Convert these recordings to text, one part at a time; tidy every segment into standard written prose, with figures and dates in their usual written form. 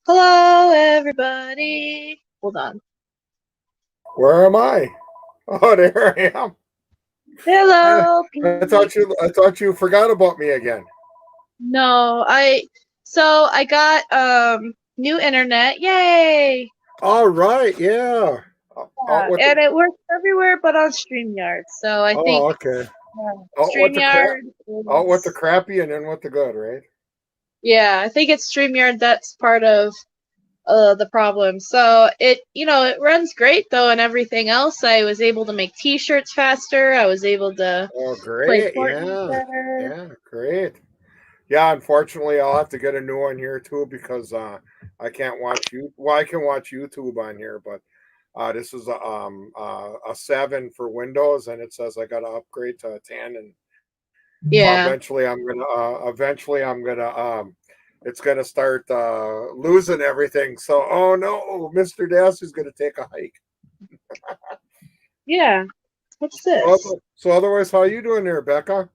Hello, everybody. Hold on. Where am I? Oh, there I am. I, Hello, I Pete. thought you forgot about me again. No, I got new internet. Yay! All right, yeah. Out Yeah, with and the it works everywhere but on StreamYard. So I think okay. Out with the crap. StreamYard Out with the is crappy and in with the good, right? yeah, I think it's StreamYard that's part of the problem. So it runs great though and everything else. I was able to make t-shirts faster. I was able to Oh, play great. Fortnite Yeah. better. Yeah, great. Yeah, unfortunately, I'll have to get a new one here too because I can't watch you. Well, I can watch YouTube on here, but this is a 7 for Windows, and it says I got to upgrade to a 10, and Yeah. eventually I'm gonna it's gonna start losing everything. So oh no, Mr. Dassey's gonna take a hike. Yeah. What's So, this? otherwise, how you doing there, Becca?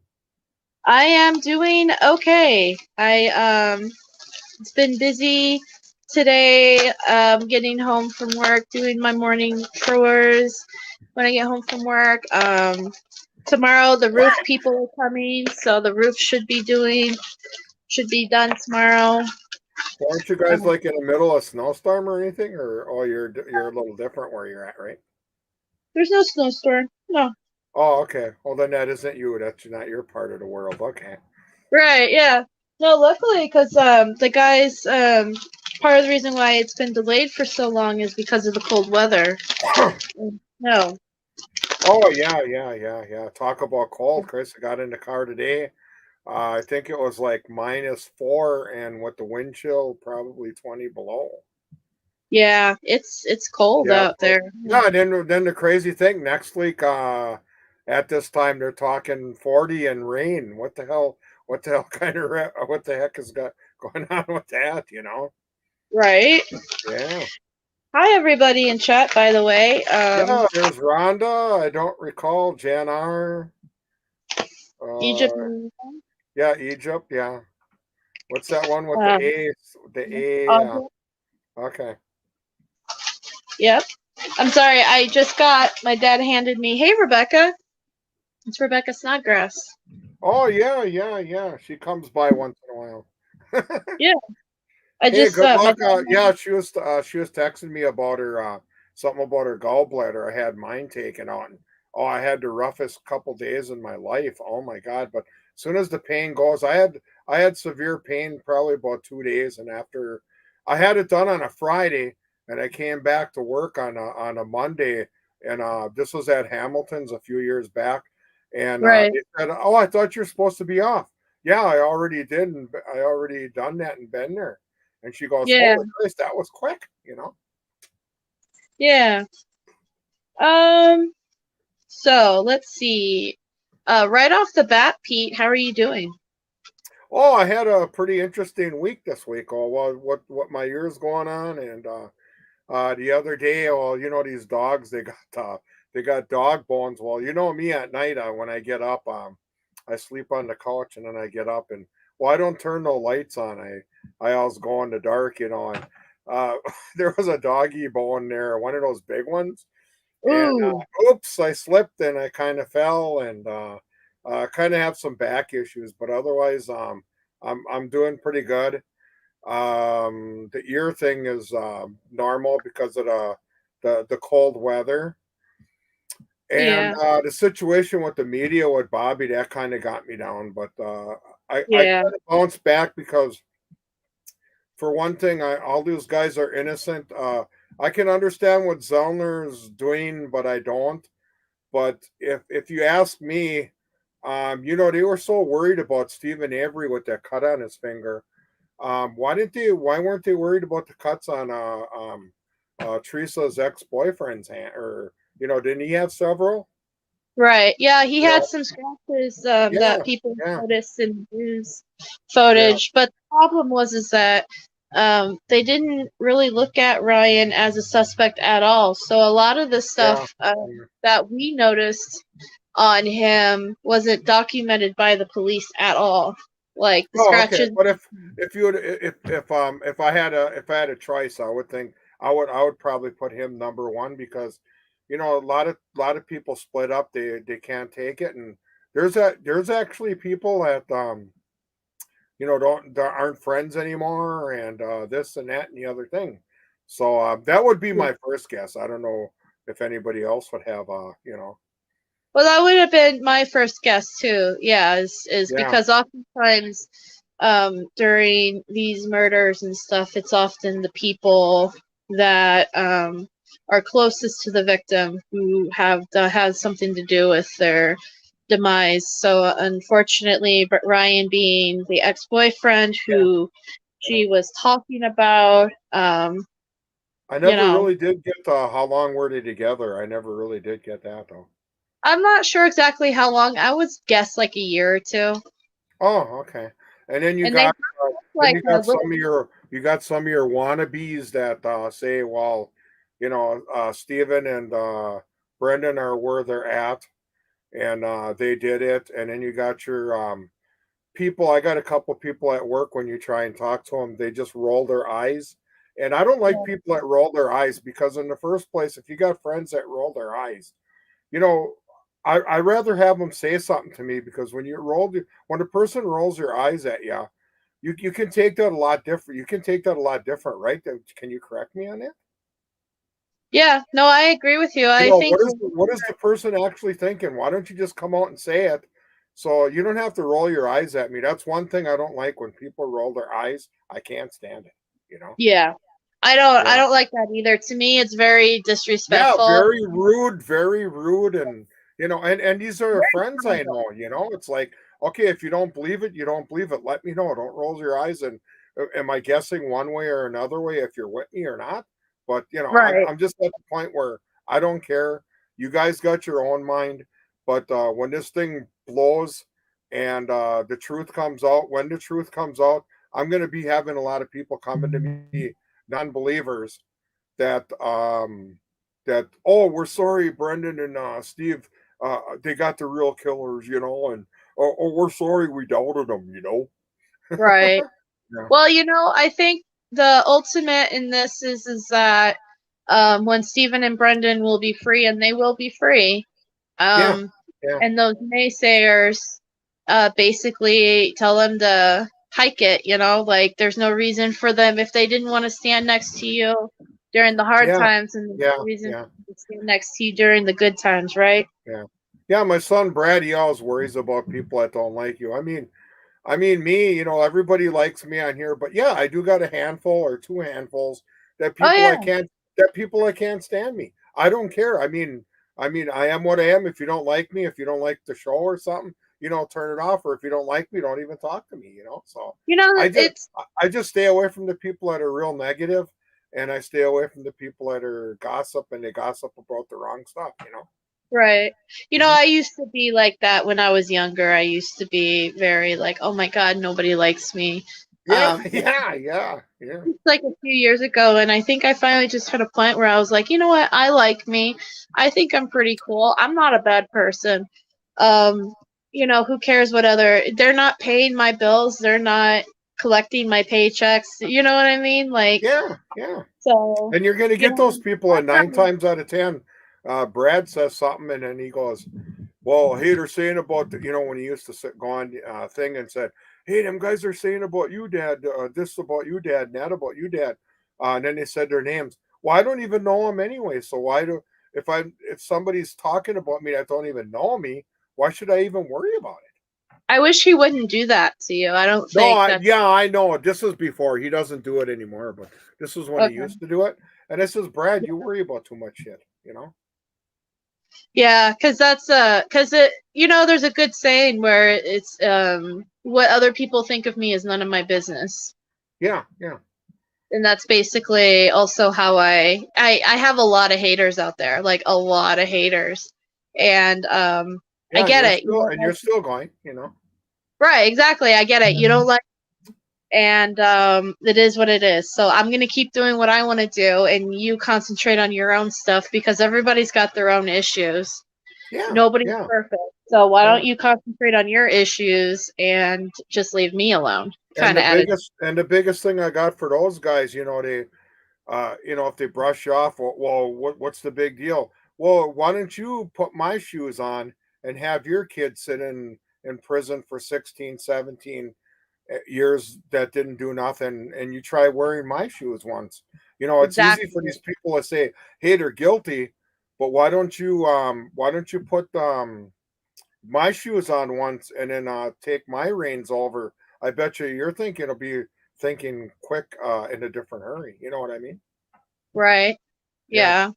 I am doing okay. It's been busy today, getting home from work, doing my morning chores when I get home from work. Tomorrow the roof people are coming, so the roof should be done tomorrow. Well, aren't you guys Um, like in the middle of a snowstorm or anything, or oh you're a little different where you're at, right? there's no snowstorm. No. Oh, okay. Well, then that isn't you. That's not your part of the world. Okay. Right, yeah. No, luckily, because the guys, part of the reason why it's been delayed for so long is because of the cold weather. No. Oh yeah. Talk about cold, Chris. I got in the car today. I think it was like -4, and with the wind chill, probably 20 below. Yeah, it's cold Yeah, out there. yeah. Then the crazy thing next week, at this time they're talking 40 and rain. What the hell? What the hell kind of what the heck is going on with that? You know? Right. Yeah. Hi, everybody in chat, by the way. Yeah. There's Rhonda. I don't recall Jan R. Egypt. Uh, yeah, Egypt. Yeah. What's that one with the Um, A? The A. Audrey. Okay. Yep. I'm sorry. I just got my dad handed me. Hey, Rebecca. It's Rebecca Snodgrass. Oh yeah. She comes by once in a while. Yeah. I Hey, just good my luck. dad. Yeah, she was texting me about her something about her gallbladder. I had mine taken out, and oh, I had the roughest couple days in my life. Oh my god! But as soon as the pain goes, I had severe pain probably about 2 days, and after I had it done on a Friday, and I came back to work on a Monday, and this was at Hamilton's a few years back, and Right. they said, "Oh, I thought you're supposed to be off." Yeah, I already did, and I already done that and been there. And she goes, Yeah. "Holy Christ, that was quick," you know. Yeah. Um. So let's see. Right off the bat, Pete, how are you doing? Oh, I had a pretty interesting week this week. Oh, well, what my year's going on, and the other day, well, you know these dogs, they got dog bones. Well, you know me at night when I get up, I sleep on the couch and then I get up and well, I don't turn no lights on. I always go in the dark, you know. And there was a doggy bone there, one of those big ones. And Ooh. oops, I slipped and I kind of fell and kind of have some back issues, but otherwise, I'm doing pretty good. The ear thing is normal because of the cold weather. And Yeah. the situation with the media with Bobby that kind of got me down, but I Yeah. kind of bounced back because for one thing, all these guys are innocent. I can understand what Zellner's doing, but I don't. But if you ask me, you know, they were so worried about Stephen Avery with that cut on his finger. Why weren't they worried about the cuts on Teresa's ex boyfriend's hand? Or you know, didn't he have several? Right. Yeah, he You had know, some scratches yeah, that people yeah, noticed in the news yeah, footage, but the problem was is that they didn't really look at Ryan as a suspect at all. So a lot of the yeah. stuff that we noticed on him wasn't documented by the police at all. like the Oh, okay. scratches. But if you would if I had a choice, I would think I would probably put him number one because a lot of people split up. They can't take it, and there's actually people that don't that aren't friends anymore, and this and that and the other thing. So that would be my first guess. I don't know if anybody else would have Well, that would have been my first guess too. Yeah, is yeah. because oftentimes during these murders and stuff, it's often the people that are closest to the victim who has something to do with their demise. So unfortunately, but Ryan being the ex-boyfriend Yeah. who she was talking about, I you never know, really did get how long were they together. I never really did get that though. I'm not sure exactly how long. I would guess like a year or two. Oh, okay. And then you And they got both look like a some little. of your wannabes that say, well, Stephen and Brendan are where they're at, and they did it. And then you got your people. I got a couple people at work when you try and talk to them, they just roll their eyes. And I don't like people that roll their eyes because in the first place, if you got friends that roll their eyes, you know, I rather have them say something to me because when a person rolls your eyes at you, you can take that a lot different. You can take that a lot different, right? Can you correct me on that? Yeah, no, I agree with you. I think What is the person actually thinking? Why don't you just come out and say it? So you don't have to roll your eyes at me. That's one thing I don't like when people roll their eyes. I can't stand it. You know? yeah. I Yeah. don't like that either. To me, it's very Yeah, disrespectful. very rude, and and these are friends I know. It's like, okay, if you don't believe it, you don't believe it. Let me know. Don't roll your eyes. And am I guessing one way or another way if you're with me or not? But Right. I'm just at the point where I don't care. You guys got your own mind, but when this thing blows and the truth comes out, when the truth comes out, I'm going to be having a lot of people coming to me, non-believers, that oh, we're sorry, Brendan and Steve, they got the real killers, and oh, we're sorry we doubted them. Right. Yeah, Well, I think the ultimate in this is that when Stephen and Brendan will be free, and they will be free, yeah, um, yeah, and those naysayers basically tell them to hike it, like there's no reason for them if they didn't want to stand next to you during the hard yeah, times, and there's yeah, no reason yeah, to stand next to you during the good times, right? yeah, yeah. My son Brad, he always worries about people that don't like you. I mean, me, everybody likes me on here, but yeah, I do got a handful or two handfuls that Oh people yeah, I can't stand me. I don't care. I mean, I am what I am. If you don't like me, if you don't like the show or something, turn it off. Or if you don't like me, don't even talk to me. So I just it's I just stay away from the people that are real negative, and I stay away from the people that are gossip and they gossip about the wrong stuff. right. Mhm. I used to be like that when I was younger. I used to be very like, oh my God, nobody likes me. Yeah, But yeah, yeah, yeah, it's like a few years ago, and I think I finally just hit a point where I was like, you know what, I like me. I think I'm pretty cool. I'm not a bad person. Um, who cares what they're not paying my bills, they're not collecting my paychecks. You know what I mean? Like, yeah, yeah. so, And you're going to you get those know, people, and nine times out of 10, Brad says something, and then he goes, well, hey, they're saying about, when he used to go on thing and said, hey, them guys are saying about you, Dad, this about you, Dad, and that about you, Dad. And then they said their names. Well, I don't even know them anyway. So if somebody's talking about me that don't even know me, why should I even worry about it? I wish he wouldn't do that to you. I don't No, think that's yeah, I know. This was before. He doesn't do it anymore, but this was when he okay. used to do it. And this is Brad. You worry about too much shit. Yeah, because there's a good saying where it's what other people think of me is none of my business. Yeah, yeah, And that's basically also how I have a lot of haters out there, like a lot of haters. And I yeah. And get it. You don't you're like still going. right, exactly. I get it. You don't like and it is what it is. So I'm gonna keep doing what I want to do, and you concentrate on your own stuff because everybody's got their own issues. Yeah, Nobody's yeah. perfect. So why don't you concentrate on your issues and just leave me alone? And Kind of attitude. the biggest thing I got for those guys, they if they brush you off, well, what's the big deal? Well, why don't you put my shoes on and have your kid sit in prison for 16, 17 years that didn't do nothing, and you try wearing my shoes once. It's easy for Exactly. these people to say, hey, they're guilty, but why don't you put my shoes on once and then take my reins over? I bet you're thinking it'll be thinking quick in a different hurry. You know what I mean? Right. Yeah. Yeah.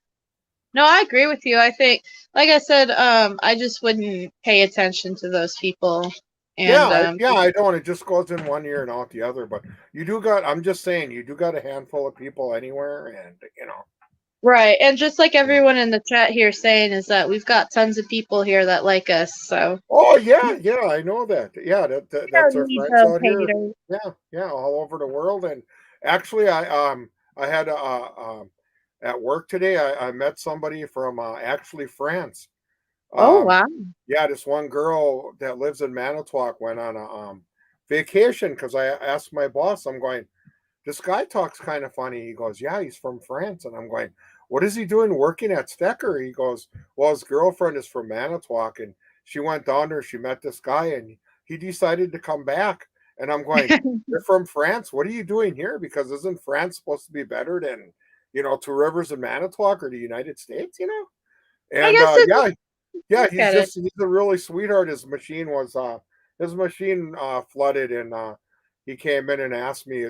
No, I agree with you. I think, like I said, I just wouldn't pay attention to those people. And I don't. It just goes in one ear and out the other. But I'm just saying, you do got a handful of people anywhere, and right. And just like everyone in the chat here saying is that we've got tons of people here that like us. So Oh yeah, I know that. Yeah, we that's don't our need friends those out here. haters. Yeah, all over the world. And actually, I had at work today. I met somebody from actually France. Oh Um, wow. yeah, this one girl that lives in Manitowoc went on a vacation because I asked my boss. I'm going, this guy talks kind of funny. He goes, yeah, he's from France. And I'm going, what is he doing working at Stecker? He goes, well, his girlfriend is from Manitowoc, and she went down there. She met this guy, and he decided to come back. And I'm going, you're from France. What are you doing here? Because isn't France supposed to be better than, Two Rivers and Manitowoc or the United States, I And guess it's yeah, look at it. he's a really sweetheart. His machine flooded, and he came in and asked me.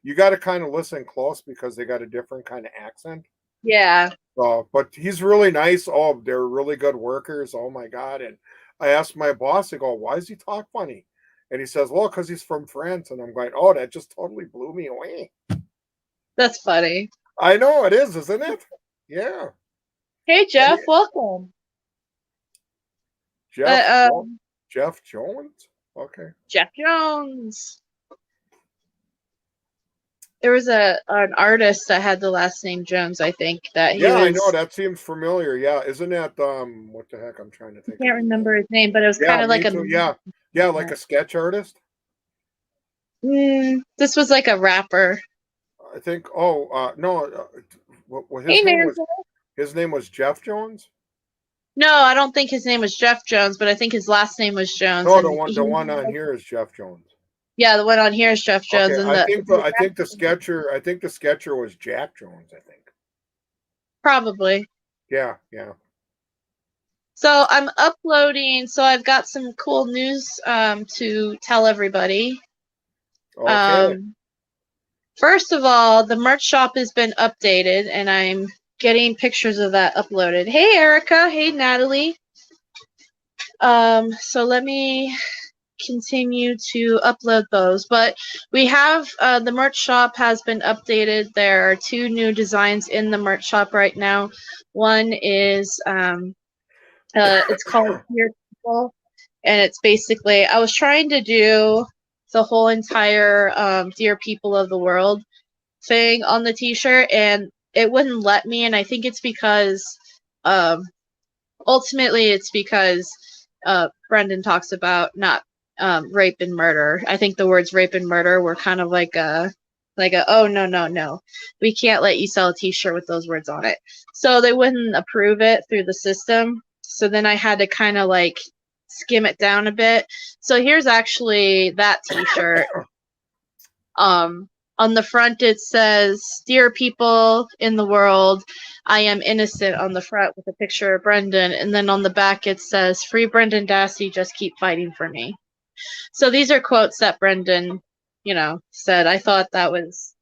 You got to kind of listen close because they got a different kind of accent. Yeah. But he's really nice. Oh, they're really good workers. Oh my god! And I asked my boss, I go, why does he talk funny? And he says, well, because he's from France. And I'm going, oh, that just totally blew me away. That's funny. I know it is, isn't it? Yeah. Hey Jeff, welcome. Jeff Jeff Jones. Okay. Jeff Jones. There was an artist that had the last name Jones, I think, that he was. I know that seems familiar. Yeah, isn't that what the heck? I'm trying to think. I can't remember his name, but it was kind of like too. Like a sketch artist. This was like a rapper. I think. Oh, no. What his name was Jeff Jones. No, I don't think his name was Jeff Jones, but I think his last name was Jones. No, the one on here is Jeff Jones. Yeah, the one on here is Jeff Jones. Okay, And I think the sketcher was Jack Jones, I think. Probably. Yeah. So I'm uploading. So I've got some cool news to tell everybody. Okay. First of all, the merch shop has been updated, and I'm getting pictures of that uploaded. Hey, Erica. Hey, Natalie. So let me continue to upload those. But we have the merch shop has been updated. There are 2 new designs in the merch shop right now. One is it's called Dear People, and it's basically I was trying to do the whole entire Dear People of the World thing on the t-shirt, and it wouldn't let me, and I think it's because ultimately it's because Brendan talks about not rape and murder. I think the words rape and murder were kind of like a oh no, we can't let you sell a t-shirt with those words on it. So they wouldn't approve it through the system. So then I had to kind of like skim it down a bit. So here's actually that t-shirt. On the front it says, "Dear people in the world, I am innocent," on the front with a picture of Brendan, and then on the back it says, "Free Brendan Dassey, just keep fighting for me." So these are quotes that Brendan, said. I thought that was,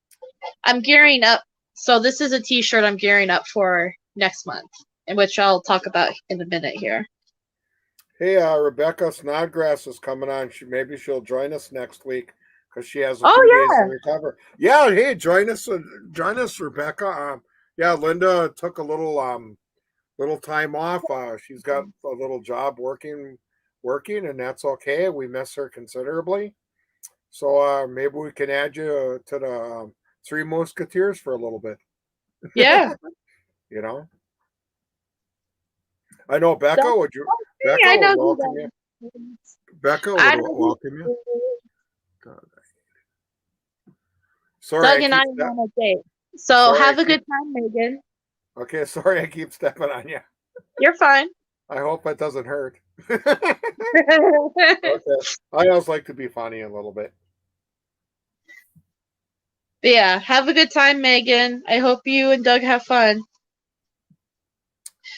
I'm gearing up. So this is a t-shirt I'm gearing up for next month, in which I'll talk about in a minute here. Hey, Rebecca Snodgrass is coming on. Maybe she'll join us next week because she has a few days to recover. Yeah, hey, join us, Rebecca. Yeah, Linda took a little time off. She's got a little job working, and that's okay. We miss her considerably. So maybe we can add you to the Three Musketeers for a little bit. Yeah. I know, Becca. Becca I would know welcome you. who that is. Becca would I know who welcome you. that is. God. Sorry, Doug I and I keep are on a date. So sorry, I have a keep good time, Megan. okay. Sorry, I keep stepping on you. You're fine. I hope it doesn't hurt. Okay. I always like to be funny a little bit. Yeah, have a good time, Megan. I hope you and Doug have fun.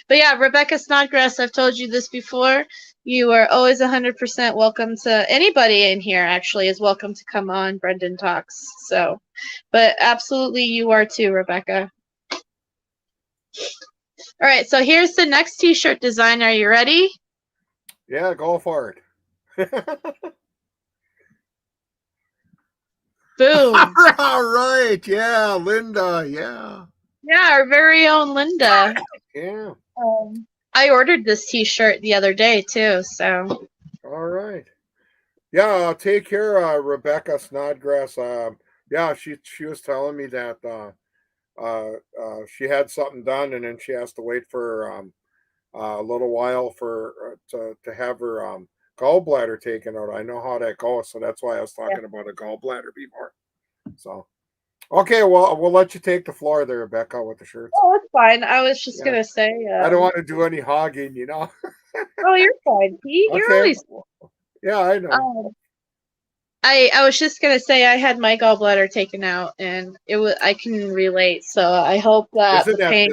But yeah, Rebecca Snodgrass, I've told you this before. You are always 100% welcome to anybody in here, actually, is welcome to come on Brendan Talks. So, but absolutely you are too, Rebecca. All right, so here's the next t shirt design. Are you ready? Yeah, go for it. Boom. All right. Yeah, Linda. Yeah. Yeah, our very own Linda. Yeah. I ordered this t-shirt the other day too, so. All right. Yeah, take care, Rebecca Snodgrass. Yeah, she was telling me that she had something done, and then she has to wait for a little while for to have her gallbladder taken out. I know how that goes, so that's why I was Yeah. talking about a gallbladder before. So, okay, well, we'll let you take the floor there, Rebecca, with the shirts. Oh, it's fine. I was just Yeah. gonna say. I don't want to do any hogging, you know. Oh, you're fine, Pete. You're Okay. always. Yeah, I know. I was just gonna say I had my gallbladder taken out, and it was I can relate. So I hope that Isn't the that pain.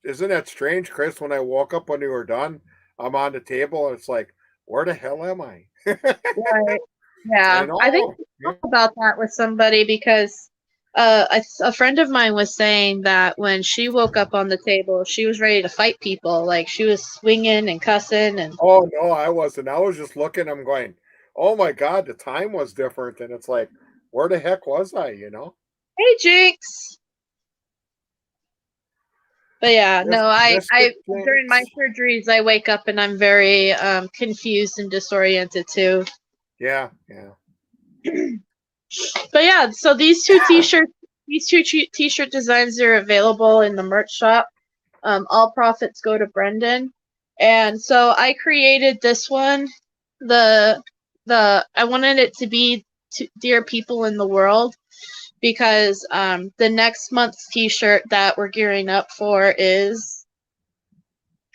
isn't that strange, Chris? When I woke up when you were done, I'm on the table and it's like, where the hell am I? Right. I Yeah, I think know. I talked about that with somebody because a friend of mine was saying that when she woke up on the table, she was ready to fight people. Like she was swinging and cussing and. Oh no, I wasn't. I was just looking. I'm going, oh my god, the time was different, and it's like, where the heck was I? You know? Hey, Jinx. But yeah, no, Mr. during my Jinx. surgeries, I wake up and I'm very confused and disoriented too. Yeah, yeah. But yeah, so these two t-shirt designs are available in the merch shop. All profits go to Brendan, and so I created this one. The I wanted it to be to dear people in the world because the next month's t-shirt that we're gearing up for is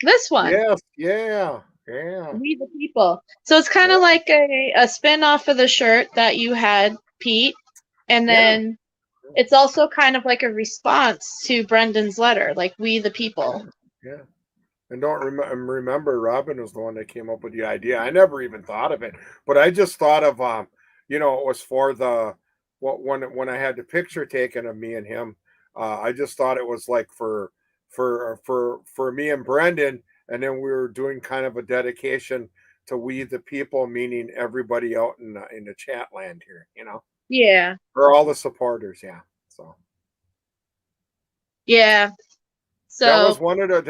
this one. Yes, yeah, yeah. We the people. So it's kind of Yeah. like a spin-off of the shirt that you had, Pete, and Yeah. then it's also kind of like a response to Brendan's letter, like we the people. Yeah. And don't remember Robin was the one that came up with the idea. I never even thought of it, but I just thought of it was for the when I had the picture taken of me and him. I just thought it was like for me and Brendan, and then we were doing kind of a dedication to we the people, meaning everybody out in the chat land here, Yeah. for all the supporters. Yeah. So Yeah. that was So one of the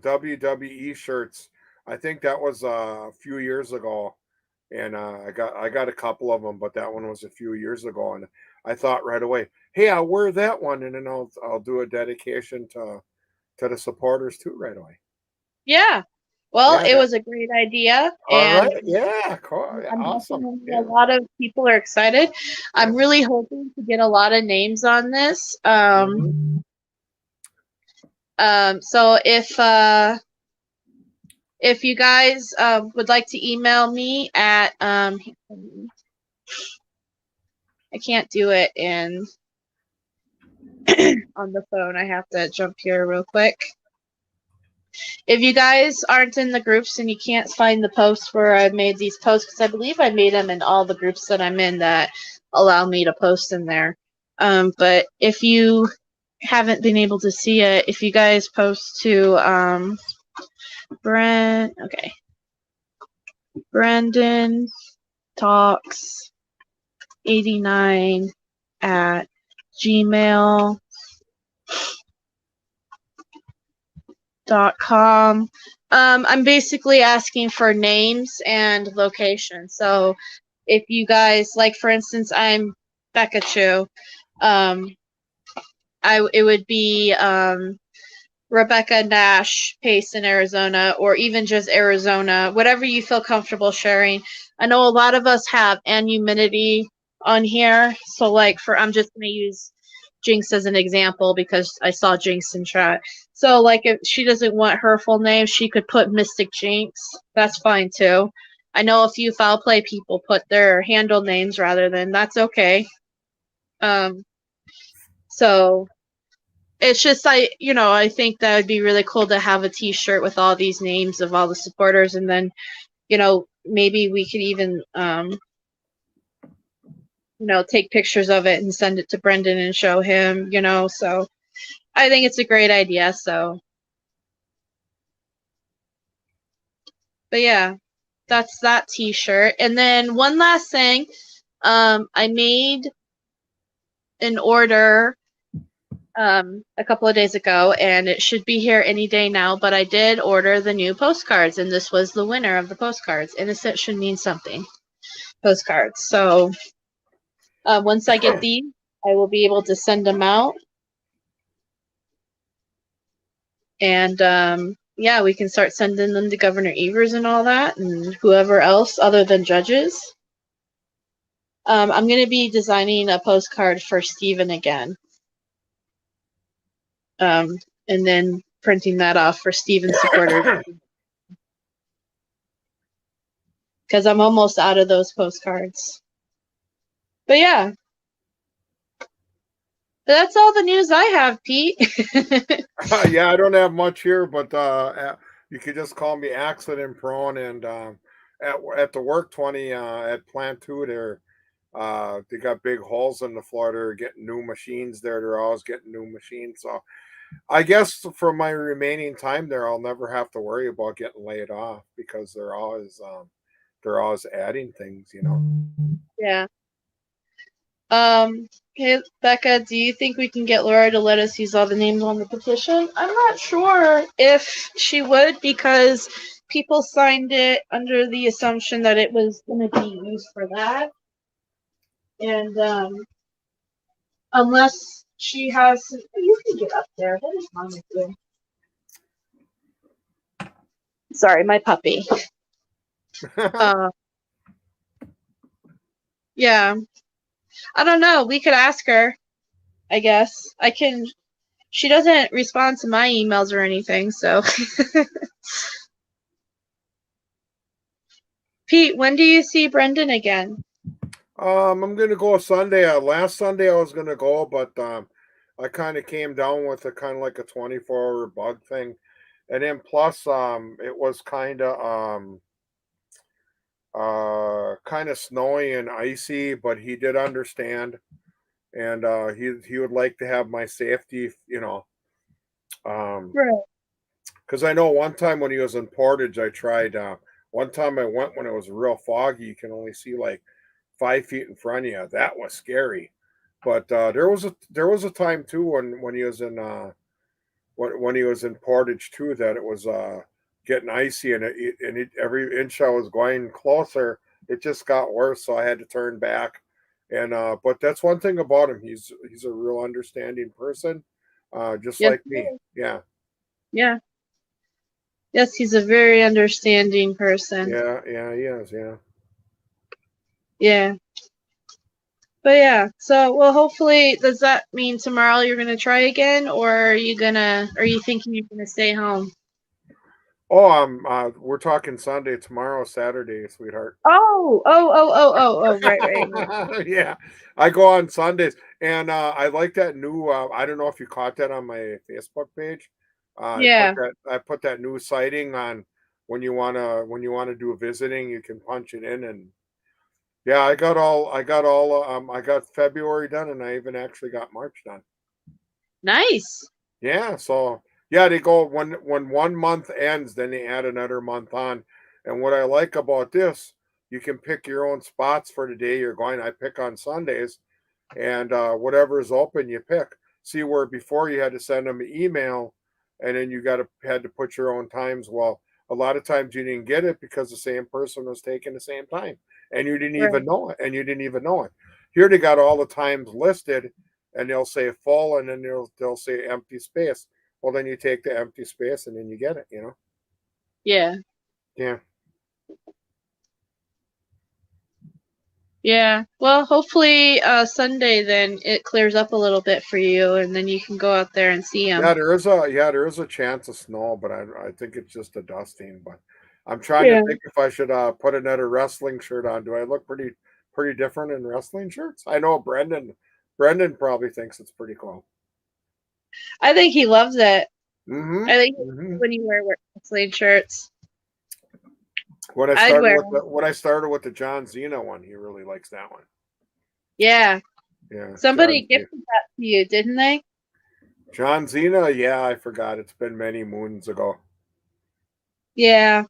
WWE shirts. I think that was a few years ago, and I got a couple of them, but that one was a few years ago, and I thought right away, hey, I'll wear that one, and then I'll do a dedication to the supporters too right away. yeah. Well, Yeah. it was a great idea, All and right. Yeah. Cool. I'm Awesome. hoping Yeah. a lot of people are excited. I'm really hoping to get a lot of names on this. So if you guys would like to email me at I can't do it in on the phone. I have to jump here real quick. If you guys aren't in the groups and you can't find the posts where I made these posts, because I believe I made them in all the groups that I'm in that allow me to post in there. But if you haven't been able to see it, if you guys post to Brendan Talks 89 at gmail.com. I'm basically asking for names and location. So if you guys, like for instance, I'm Becca Chu. It would be Rebecca Nash Pace in Arizona, or even just Arizona, whatever you feel comfortable sharing. I know a lot of us have anonymity on here, so like I'm just gonna use Jinx as an example because I saw Jinx in chat. So like if she doesn't want her full name, she could put Mystic Jinx. That's fine too. I know a few foul play people put their handle names rather than that's okay. So it's just I think that would be really cool to have a t-shirt with all these names of all the supporters, and then maybe we could even take pictures of it and send it to Brendan and show him, so I think it's a great idea. So but yeah, that's that t-shirt. And then one last thing, I made an order a couple of days ago, and it should be here any day now, but I did order the new postcards, and this was the winner of the postcards. Innocent should mean something. Postcards. So once I get these, I will be able to send them out. And yeah, we can start sending them to Governor Evers and all that, and whoever else other than judges. I'm going to be designing a postcard for Stephen again. And then printing that off for Stephen's supporters. Because I'm almost out of those postcards. But yeah. That's all the news I have, Pete. Yeah, I don't have much here, but you could just call me accident prone. And at the work 20 at plant 2 there, they got big holes in the floor. They're getting new machines there. They're always getting new machines. So I guess for my remaining time there, I'll never have to worry about getting laid off because they're always adding things, Yeah. Hey, Becca, do you think we can get Laura to let us use all the names on the petition? I'm not sure if she would, because people signed it under the assumption that it was going to be used for that. And unless she has... You can get up there. What is wrong with you? Sorry, my puppy. Yeah. I don't know. We could ask her, I guess. She doesn't respond to my emails or anything, so. Pete, when do you see Brendan again? I'm gonna go Sunday. Last Sunday I was gonna go, but I kind of came down with a kind of like a 24-hour bug thing, and then plus it was kind of snowy and icy, but he did understand, and he would like to have my safety, Right. because I know one time when he was in Portage, I tried. One time I went when it was real foggy. You can only see like 5 feet in front of you. That was scary. But there was a time too when he was in when he was in Portage too that it was getting icy, and every inch I was going closer, it just got worse. So I had to turn back. And but that's one thing about him. He's a real understanding person, just Yes. like me. Yeah. Yeah. Yes, he's a very understanding person. Yeah, he is. Yeah. Yeah. But yeah, so well, hopefully, does that mean tomorrow you're gonna try again, or are you thinking you're gonna stay home? Oh, we're talking Sunday tomorrow, Saturday, sweetheart. Oh, right. Yeah, I go on Sundays, and I like that new. I don't know if you caught that on my Facebook page. Yeah. I put that new sighting on when you wanna do a visiting, you can punch it in, and yeah, I got February done, and I even actually got March done. Nice. Yeah, so yeah, they go when 1 month ends, then they add another month on. And what I like about this, you can pick your own spots for the day you're going. I pick on Sundays, and whatever is open, you pick. See where before you had to send them an email, and then you had to put your own times. Well, a lot of times you didn't get it because the same person was taking the same time, and you didn't even Right. know it. And you didn't even know it. Here they got all the times listed, and they'll say full, and then they'll say empty space. well, then you take the empty space and then you get it, Yeah. Yeah. Yeah. Well, hopefully Sunday then it clears up a little bit for you, and then you can go out there and see him. Yeah, there is a chance of snow, but I think it's just a dusting. But I'm trying to Yeah. think if I should put another wrestling shirt on. Do I look pretty different in wrestling shirts? I know Brendan probably thinks it's pretty cool. I think he loves it. Mm-hmm. I think Mm-hmm. when you wear wrestling shirts, When I I'd started wear with them. when I started with the John Cena one, he really likes that one. Yeah. Yeah, Somebody gifted that to you, didn't they? John Cena. Yeah, I forgot. It's been many moons ago. Yeah.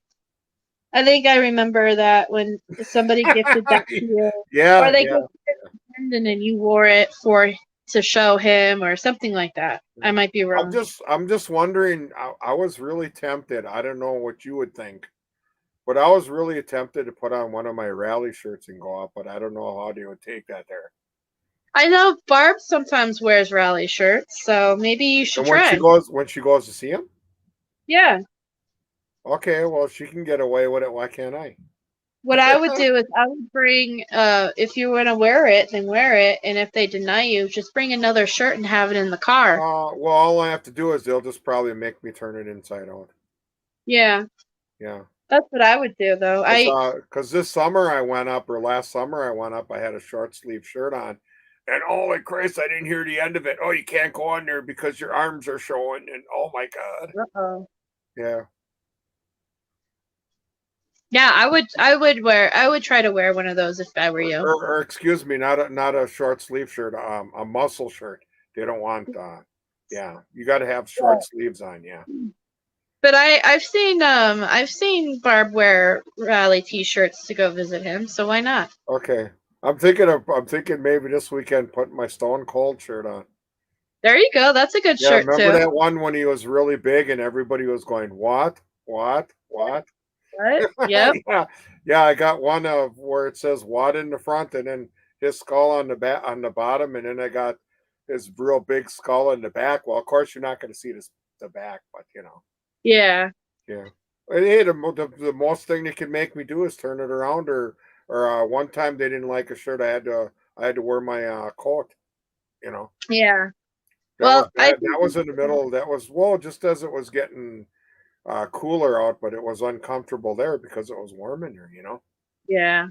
I think I remember that when somebody gifted that to you, or Yeah, they yeah. gifted it to Brendan and you wore it to show him or something like that. I might be I'm wrong. just wondering. I was really tempted. I don't know what you would think, but I was really tempted to put on one of my rally shirts and go up. But I don't know how they would take that there. I know Barb sometimes wears rally shirts, so maybe you should And when try. she goes to see him, Yeah. okay, well she can get away with it. Why can't I? What I would do is I would bring if you want to wear it, then wear it, and if they deny you, just bring another shirt and have it in the car. Well, all I have to do is they'll just probably make me turn it inside out. Yeah. Yeah. That's what I would do though. Because this summer I went up, or last summer I went up, I had a short sleeve shirt on. And holy Christ, I didn't hear the end of it. Oh, you can't go on there because your arms are showing. And oh my God. Uh-oh. Yeah. Yeah, I would try to wear one of those if I were you. Or excuse me, not a short sleeve shirt, a muscle shirt. They don't want yeah. You gotta have short sleeves on, yeah. But I've seen Barb wear rally t-shirts to go visit him, so why not? Okay. I'm thinking maybe this weekend putting my Stone Cold shirt on. There you go. That's a good Yeah, shirt remember too. that one when he was really big and everybody was going, What? What? What? Yep. Yeah, I got one of where it says what in the front and then his skull on the bottom, and then I got his real big skull in the back. Well, of course you're not gonna see the back, but Yeah. Yeah. Hey, the most thing they can make me do is turn it around, or one time they didn't like a shirt. I had to wear my coat. Yeah. That was Well, I bad. That think was in the middle. That was just as it was getting cooler out, but it was uncomfortable there because it was warm in there. yeah.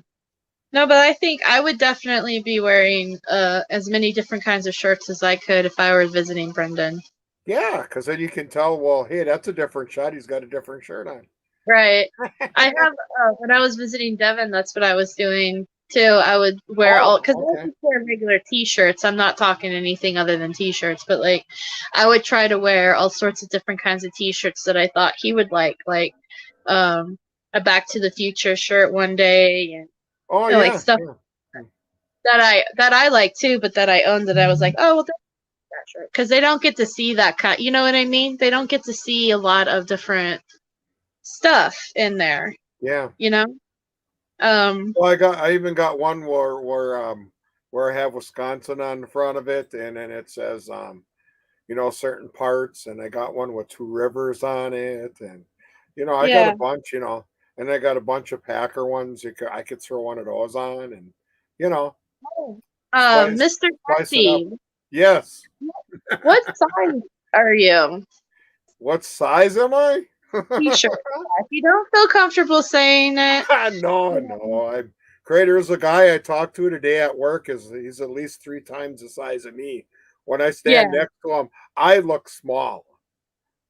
No, but I think I would definitely be wearing as many different kinds of shirts as I could if I were visiting Brendan. Yeah, because then you can tell. Well, hey, that's a different shot. He's got a different shirt on. Right. I have when I was visiting Devin, that's what I was doing too. I would wear because I Okay. just wear regular t-shirts. I'm not talking anything other than t-shirts, but like I would try to wear all sorts of different kinds of t-shirts that I thought he would like a Back to the Future shirt one day, and Oh like yeah, stuff yeah. that I like too, but that I owned that I was like, oh well, that's that shirt, because they don't get to see that kind. You know what I mean? They don't get to see a lot of different stuff in there. Yeah. You know. Well, I even got one where I have Wisconsin on the front of it, and then it says certain parts, and I got one with two rivers on it, and I got Yeah. a bunch, and I got a bunch of Packer ones. I could throw one of those on, and you know, Mr. spice it up. Dassey, Yes. what size are you? What size am I? T-shirt. If you don't feel comfortable saying it, No. I'm great. There's a guy I talked to today at work. He's at least 3 times the size of me. When I stand yeah. next to him, I look small.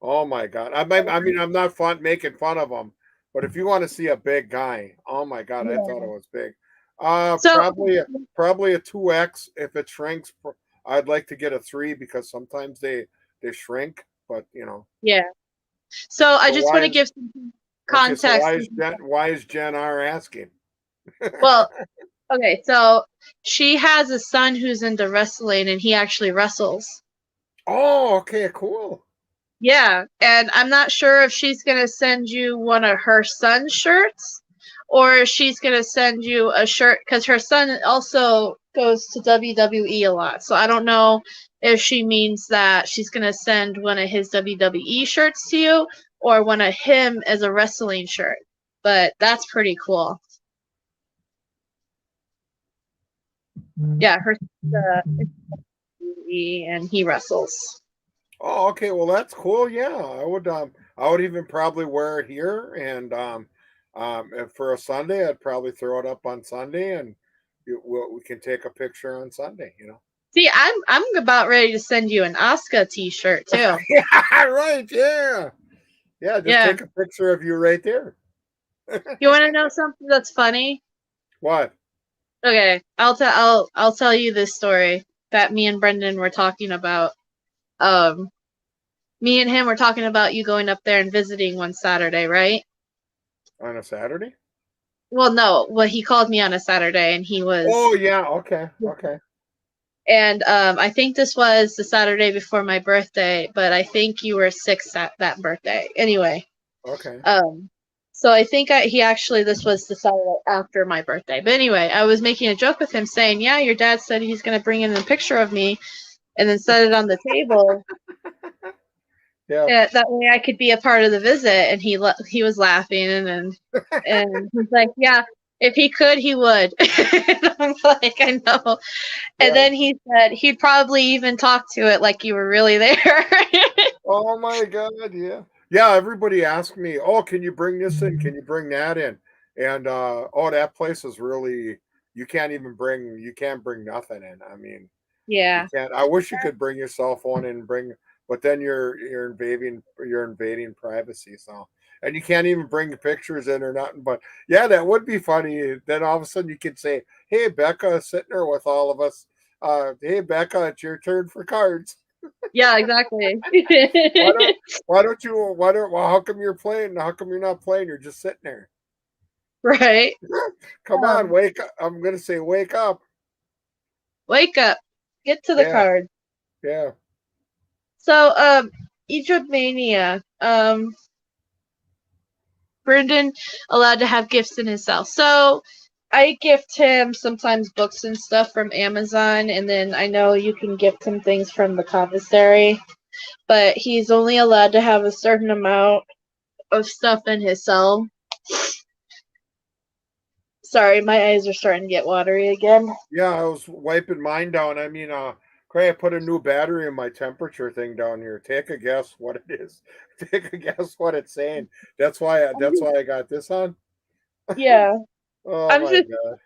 Oh my God. I mean, I'm not making fun of him, but if you want to see a big guy, oh my God, I thought Yeah. it was big. So Probably a 2X. If it shrinks, I'd like to get a 3 because sometimes they shrink, but yeah. So I So just want to give some context. why is Jen R asking? Well, okay, so she has a son who's into wrestling and he actually wrestles. Oh, okay, cool. Yeah, and I'm not sure if she's going to send you one of her son's shirts or she's going to send you a shirt because her son also goes to WWE a lot. So I don't know if she means that she's going to send one of his WWE shirts to you or one of him as a wrestling shirt. But that's pretty cool. Yeah, her and he wrestles. Oh, okay. Well, that's cool. Yeah, I would even probably wear it here, and if for a Sunday, I'd probably throw it up on Sunday, and we can take a picture on Sunday. See, I'm about ready to send you an Asuka T-shirt too. Yeah, right. Yeah, yeah. Just Yeah. take a picture of you right there. You want to know something that's funny? What? Okay, I'll tell you this story that me and Brendan were talking about. Me and him were talking about you going up there and visiting one Saturday, right? On a Saturday? Well, no. Well, he called me on a Saturday, and he was. Oh yeah. Okay. Okay. And I think this was the Saturday before my birthday, but I think you were 6 at that birthday. Anyway. Okay. So I think this was the Saturday after my birthday. But anyway, I was making a joke with him saying, yeah, your dad said he's going to bring in a picture of me and then set it on the table. Yeah. That way I could be a part of the visit. And he was laughing and he's like, yeah, if he could, he would. And I'm like, I know. And then he said he'd probably even talk to it like you were really there. Oh my God. Yeah. Yeah. Everybody asked me, oh, can you bring this in? Can you bring that in? And oh, that place is really, you can't bring nothing in. I mean, Yeah. you can't. I wish you could bring your cell phone in and bring, but then you're invading privacy. So, and you can't even bring pictures in or nothing. But yeah, that would be funny. Then all of a sudden you could say, "Hey, Becca, is sitting there with all of us. Hey, Becca, it's your turn for cards." Yeah, exactly. How come you're playing? How come you're not playing? You're just sitting there. Right. Come on, wake up. I'm gonna say, wake up. Wake up. Get to the card. Yeah. So, Egypt Mania. Brendan allowed to have gifts in his cell. So I gift him sometimes books and stuff from Amazon, and then I know you can gift him things from the commissary, but he's only allowed to have a certain amount of stuff in his cell. Sorry, my eyes are starting to get watery again. Yeah, I was wiping mine down. I mean, Craig, I put a new battery in my temperature thing down here. Take a guess what it is. Take a guess what it's saying. That's why I got this on. Yeah. Oh I'm my just God.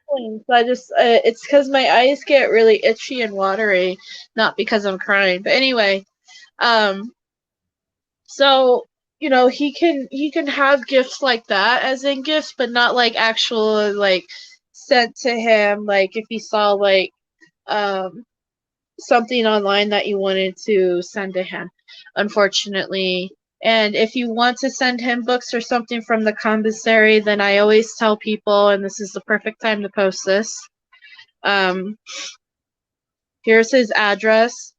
so I just it's because my eyes get really itchy and watery, not because I'm crying. But anyway, so he can have gifts like that as in gifts, but not like actual like sent to him. Like if he saw like something online that you wanted to send to him, unfortunately. And if you want to send him books or something from the commissary, then I always tell people, and this is the perfect time to post this. Here's his address.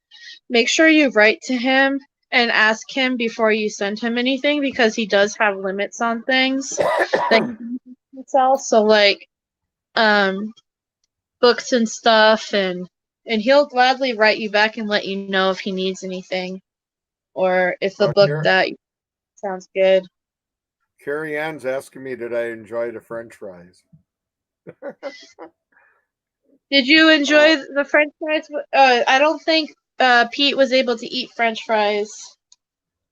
Make sure you write to him and ask him before you send him anything because he does have limits on things that he sells. So like books and stuff and he'll gladly write you back and let you know if he needs anything or if the book that sounds good. Carrie Ann's asking me, did I enjoy the French fries? Did you enjoy the French fries? I don't think Pete was able to eat French fries.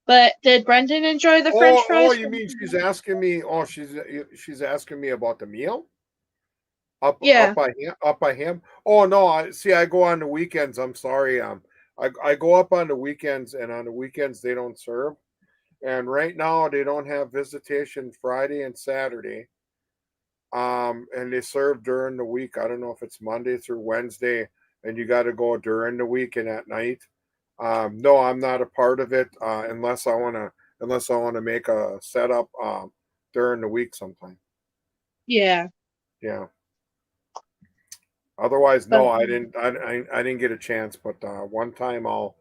But did Brendan enjoy the French fries? Oh, you mean she's asking me? Oh, she's asking me about the meal. Up by him. Oh no, I go on the weekends. I'm sorry. I go up on the weekends, and on the weekends they don't serve. And right now they don't have visitation Friday and Saturday. And they serve during the week. I don't know if it's Monday through Wednesday, and you got to go during the week and at night. No, I'm not a part of it unless I want to make a setup during the week sometime. Yeah. Yeah. Otherwise, no, I didn't get a chance. But one time I'll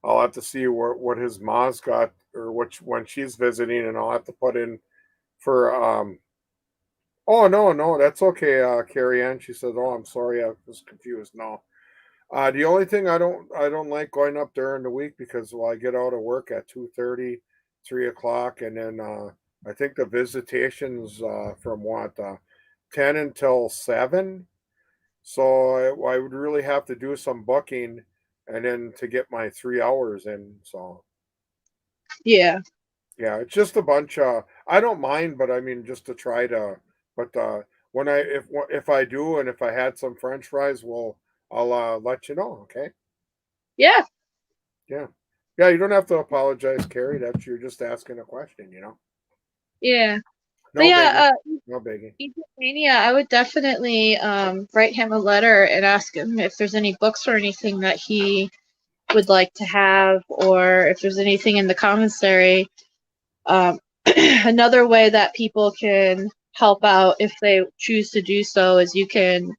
have to see what his mom's got or when she's visiting, and I'll have to put in for Oh no, that's okay, Carrie Ann. She said, "Oh, I'm sorry, I was confused." No, the only thing I don't like going up there in the week because I get out of work at 2:30, 3 o'clock, and then I think the visitations from what 10 until 7. So I would really have to do some booking, and then to get my 3 hours in. So Yeah. yeah, it's just a bunch. I don't mind, but I mean, just to try to. But when if I do, and if I had some French fries, well, I'll let you know. Okay. Yeah. Yeah. Yeah, you don't have to apologize, Carrie. That's you're just asking a question. Yeah. But No biggie. yeah, No biggie. Mania, I would definitely write him a letter and ask him if there's any books or anything that he would like to have, or if there's anything in the commissary. Another way that people can help out if they choose to do so is you can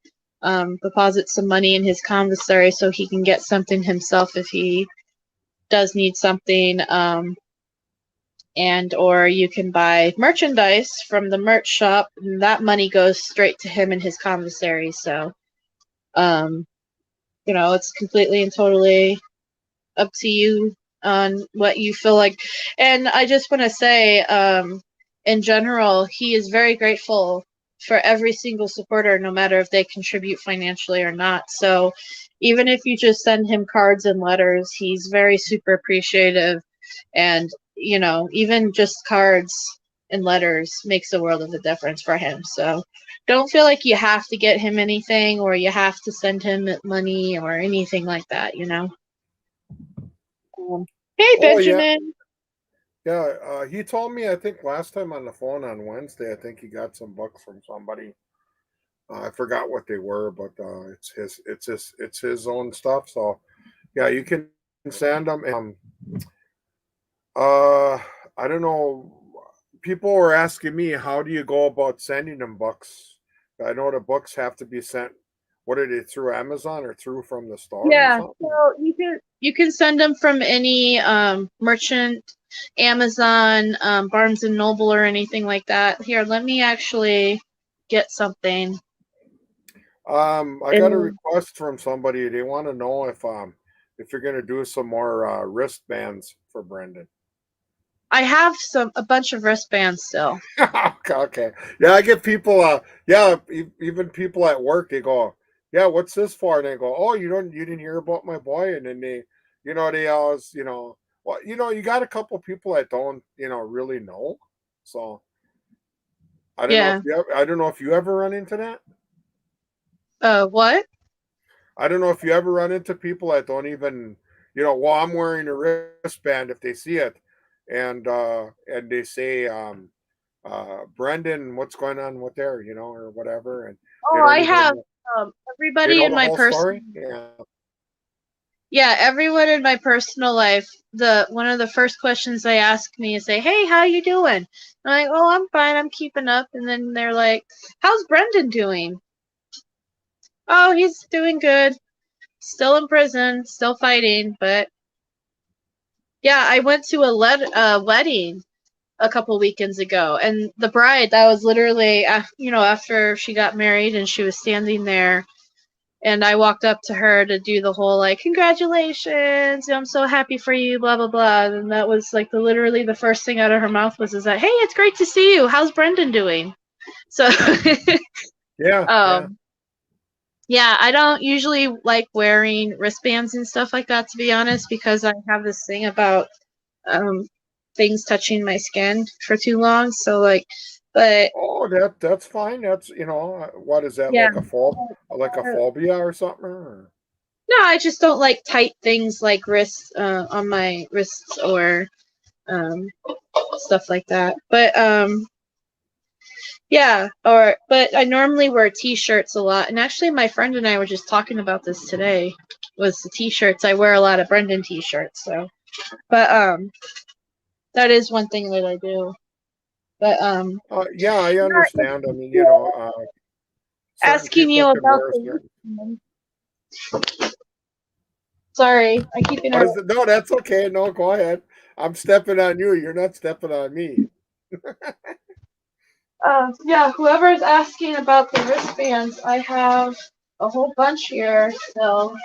deposit some money in his commissary so he can get something himself if he does need something. And or you can buy merchandise from the merch shop, and that money goes straight to him in his commissary. So, um, it's completely and totally up to you on what you feel like. And I just want to say, in general, he is very grateful for every single supporter, no matter if they contribute financially or not. So even if you just send him cards and letters, he's very super appreciative. And, even just cards and letters makes a world of a difference for him. So don't feel like you have to get him anything or you have to send him money or anything like that. Hey, Oh yeah, Benjamin. yeah. He told me I think last time on the phone on Wednesday. I think he got some books from somebody. I forgot what they were, but it's his own stuff. So yeah, you can send them. Uh, I don't know. People were asking me, how do you go about sending them books? I know the books have to be sent. What are they, through Amazon or through from the store or Yeah, so something? you can send them from any merchant, Amazon, Barnes and Noble, or anything like that. Here, let me actually get something. I got a And request from somebody. They want to know if you're gonna do some more wristbands for Brendan. I have a bunch of wristbands still. Okay. Yeah, I get people. Yeah, even people at work. They go, "Yeah, what's this for?" And they go, "Oh, you didn't hear about my boy." And then they always, well, you got a couple people that don't, really know. So Yeah. I don't know if you ever run into that. What? I don't know if you ever run into people that don't even, well, I'm wearing a wristband if they see it, and they say, Brendan, what's going on with there, or whatever, and they Oh, don't I even have they everybody know in the my whole story. personal. Yeah. Yeah, everyone in my personal life, the one of the first questions they ask me is say, "Hey, how you doing?" I'm like, "Oh, I'm fine. I'm keeping up." And then they're like, "How's Brendan doing?" "Oh, he's doing good. Still in prison, still fighting." But yeah, I went to a wedding a couple weekends ago, and the bride, that was literally, after she got married, and she was standing there. And I walked up to her to do the whole like, "Congratulations, I'm so happy for you, blah blah blah." And that was like literally the first thing out of her mouth was, "Is that, hey, it's great to see you. How's Brendan doing?" So, Yeah, yeah. um, yeah, I don't usually like wearing wristbands and stuff like that, to be honest, because I have this thing about um things touching my skin for too long. So like, but Oh, that's fine. That's, what is that, yeah. like a phobia or something? Or? No, I just don't like tight things like wrists on my wrists or um stuff like that. But yeah, but I normally wear t-shirts a lot. And actually my friend and I were just talking about this today, was the t-shirts. I wear a lot of Brendan t-shirts, so but that is one thing that I do. But Yeah, I understand. I mean, certain asking people you can about wear the certain. sorry, I keep interrupting. No, that's okay. No, go ahead. I'm stepping on you. You're not stepping on me. Yeah, whoever's asking about the wristbands, I have a whole bunch here still.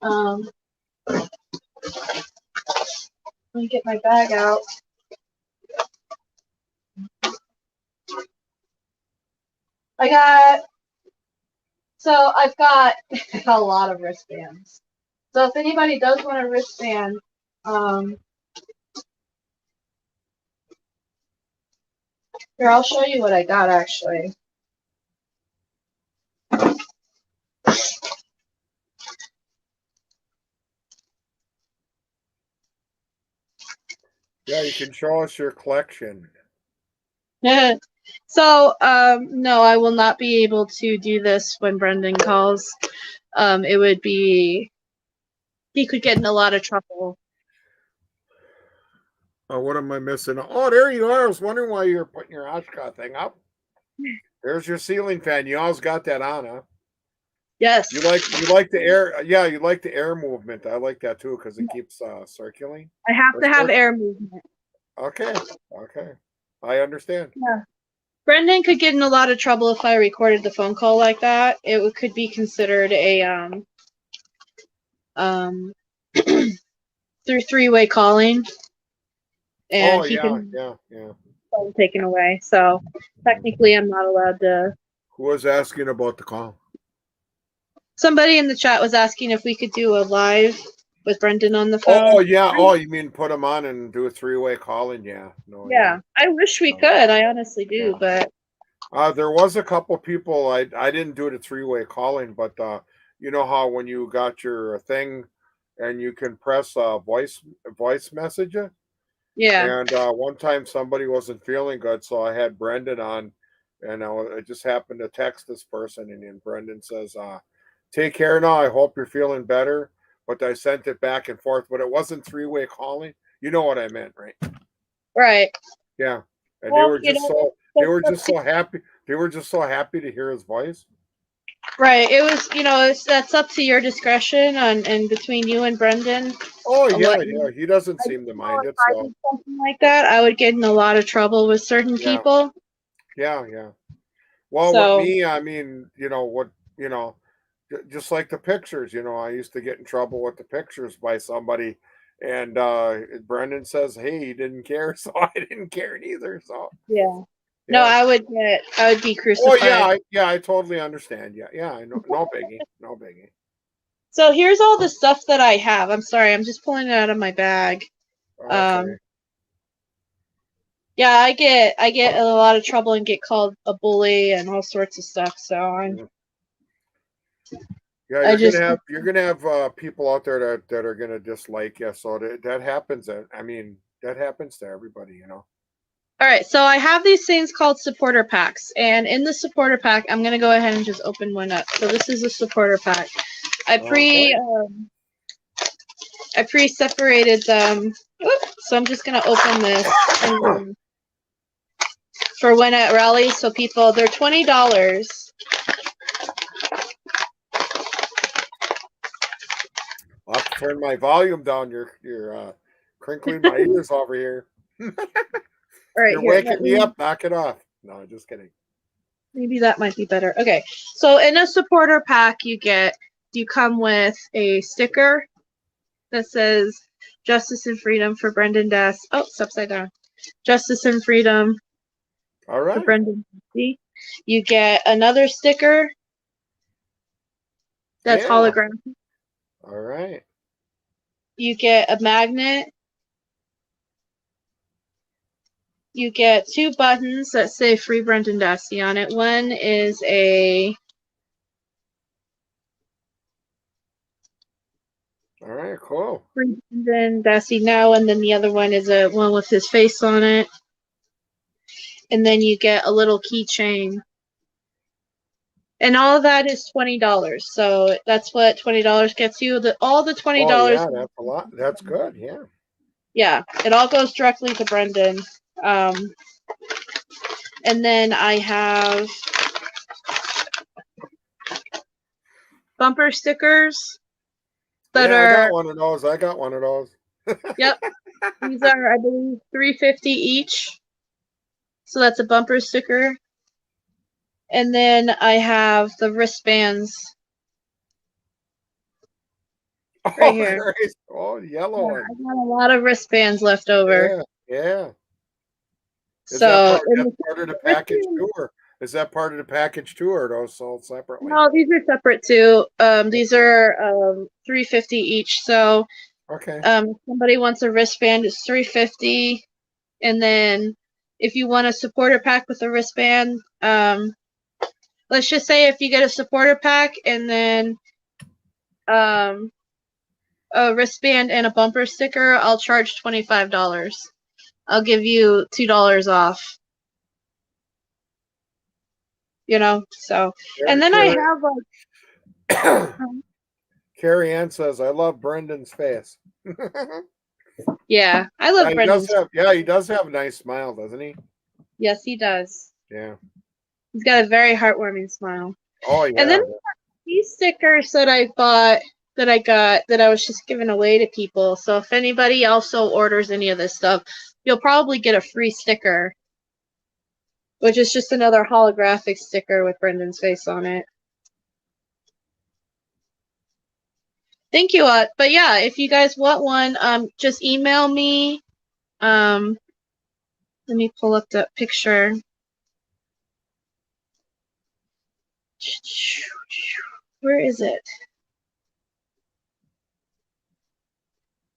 Let me get my bag out. I've got a lot of wristbands. So if anybody does want a wristband, here, I'll show you what I got actually. Yeah, you can show us your collection. So, no, I will not be able to do this when Brendan calls. It would be, he could get in a lot of trouble. Oh, what am I missing? Oh, there you are. I was wondering why you were putting your Oshkosh thing up. There's your ceiling fan. You always got that on, huh? Yes. You like the air. Yeah, you like the air movement. I like that too because it keeps circulating. I have to have air movement. Okay. I understand. Yeah. Brendan could get in a lot of trouble if I recorded the phone call like that. It could be considered a through three-way calling, and he can phone taken away. So technically, I'm not allowed to. Who was asking about the call? Somebody in the chat was asking if we could do a live with Brendan on the phone. Oh yeah. Oh, you mean put him on and do a three-way calling? Yeah. No. Yeah, I wish we could. I honestly do, but. There was a couple people. I didn't do the three-way calling, but you know how when you got your thing and you can press voice message it? Yeah. And one time somebody wasn't feeling good, so I had Brendan on, and I just happened to text this person, and then Brendan says, "Take care now. I hope you're feeling better." But I sent it back and forth, but it wasn't three-way calling. You know what I meant, right? Right. Yeah, and Well, they were just so happy. They were just so happy to hear his voice. Right. It was, that's up to your discretion and between you and Brendan. Oh yeah. He doesn't seem to mind it. If I did something like that, I would get in a lot of trouble with certain people. Yeah. Well, with me, I mean, just like the pictures, I used to get in trouble with the pictures by somebody, and Brendan says, "Hey, he didn't care," so I didn't care either. So yeah. No, I would be crucified. Oh yeah, I totally understand. Yeah, I know, no biggie. So here's all the stuff that I have. I'm sorry, I'm just pulling it out of my bag. Okay. Yeah, I get in a lot of trouble and get called a bully and all sorts of stuff. So I'm. Yeah, you're gonna have people out there that are gonna dislike you. So that happens. I mean, that happens to everybody, All right, so I have these things called supporter packs, and in the supporter pack, I'm gonna go ahead and just open one up. So this is a supporter pack. I pre-separated them. So I'm just gonna open this for when at rallies. So people, they're $20. I'll have to turn my volume down. You're crinkling my ears over here. All right, you're waking me up. Knock it off. No, just kidding. Maybe that might be better. Okay, so in a supporter pack, you come with a sticker that says "Justice and Freedom for Brendan Dassey." Oh, it's upside down. Justice and Freedom. All right. For Brendan Dassey. You get another sticker that's holographic. All right. You get a magnet. You get 2 buttons that say Free Brendan Dassey on it. One is a. All right, cool. Free Brendan Dassey now, and then the other one is a one with his face on it. And then you get a little keychain. And all of that is $20. So that's what $20 gets you. All the $20. Oh, yeah, that's a lot. That's good. Yeah. Yeah, it all goes directly to Brendan. And then I have bumper stickers that are. I got one of those. Yep. These are, I believe, $3.50 each. So that's a bumper sticker. And then I have the wristbands right here. Great. Oh, yellow Yeah, one. I got a lot of wristbands left over. Yeah, yeah. Is that So that's part of the package too, or is that part of the package too, or are those sold separately? no, these are separate too. These are $3.50 each. So Okay. if somebody wants a wristband, it's $3.50. And then if you want a supporter pack with a wristband, let's just say if you get a supporter pack and then a wristband and a bumper sticker, I'll charge $25. I'll give you $2 off. You know, so and then I have like Carrie Ann says, "I love Brendan's face." yeah, I love Brendan's. He does have a nice smile, doesn't he? Yes, he does. Yeah. He's got a very heartwarming smile. Oh yeah. And then these stickers that I bought that I got that I was just giving away to people. So if anybody also orders any of this stuff, you'll probably get a free sticker, which is just another holographic sticker with Brendan's face on it. Thank you. But yeah, if you guys want one, just email me. Let me pull up that picture. Where is it?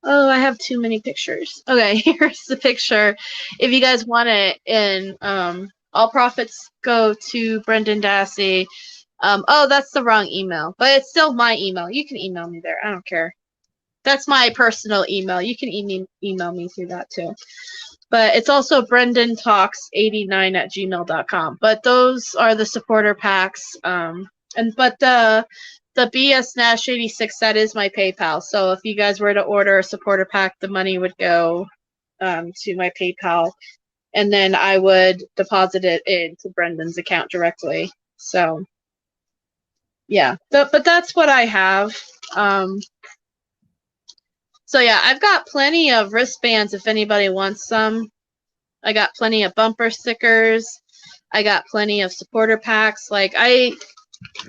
Oh, I have too many pictures. Okay, here's the picture. If you guys want it, and all profits go to Brendan Dassey. Oh, that's the wrong email, but it's still my email. You can email me there. I don't care. That's my personal email. You can email me through that too. But it's also brendantalks89@gmail.com. But those are the supporter packs. But the BS Nash 86, that is my PayPal. So if you guys were to order a supporter pack, the money would go to my PayPal, and then I would deposit it into Brendan's account directly. So yeah, but that's what I have. So yeah, I've got plenty of wristbands if anybody wants some. I got plenty of bumper stickers. I got plenty of supporter packs. Like, I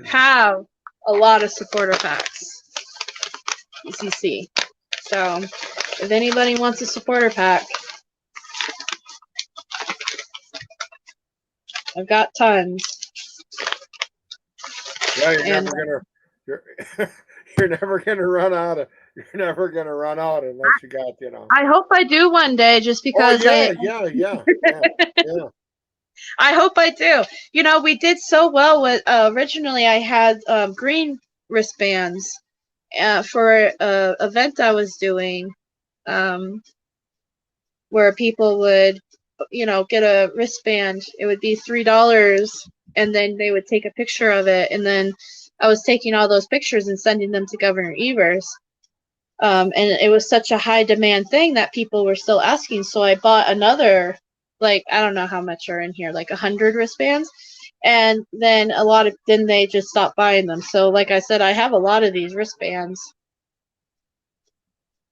have a lot of supporter packs, as you see. So if anybody wants a supporter pack, I've got tons. Yeah, you're never gonna run out unless you got, you know. I hope I do one day, just because. Yeah. I hope I do. You know, we did so well with originally I had green wristbands for an event I was doing, where people would, you know, get a wristband. It would be $3, and then they would take a picture of it, and then I was taking all those pictures and sending them to Governor Evers. And it was such a high demand thing that people were still asking. So I bought another, like, I don't know how much are in here, like 100 wristbands. And then then they just stopped buying them. So like I said, I have a lot of these wristbands.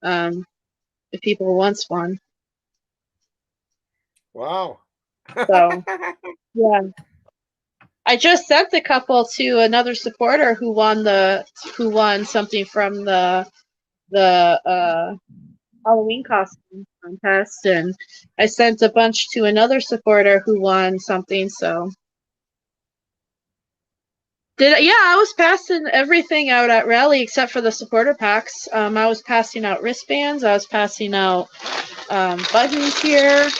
If people wants one. Wow. So yeah. I just sent a couple to another supporter who won something from the Halloween costume contest, and I sent a bunch to another supporter who won something. So I was passing everything out at rally except for the supporter packs. I was passing out wristbands. I was passing out buttons here.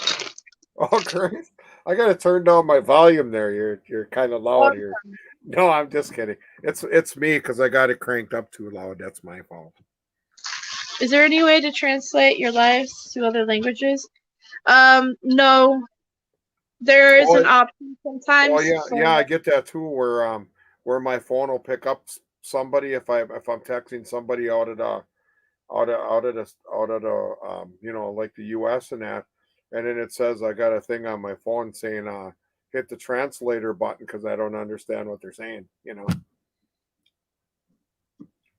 Oh, great! I gotta turn down my volume there. You're kind of loud here. No, I'm just kidding. It's me because I got it cranked up too loud. That's my fault. Is there any way to translate your lives to other languages? No. There is an option sometimes. Oh yeah, I get that too. Where my phone will pick up somebody if I'm texting somebody out of the you know, like the U.S. and that, and then it says I got a thing on my phone saying hit the translator button because I don't understand what they're saying. You know.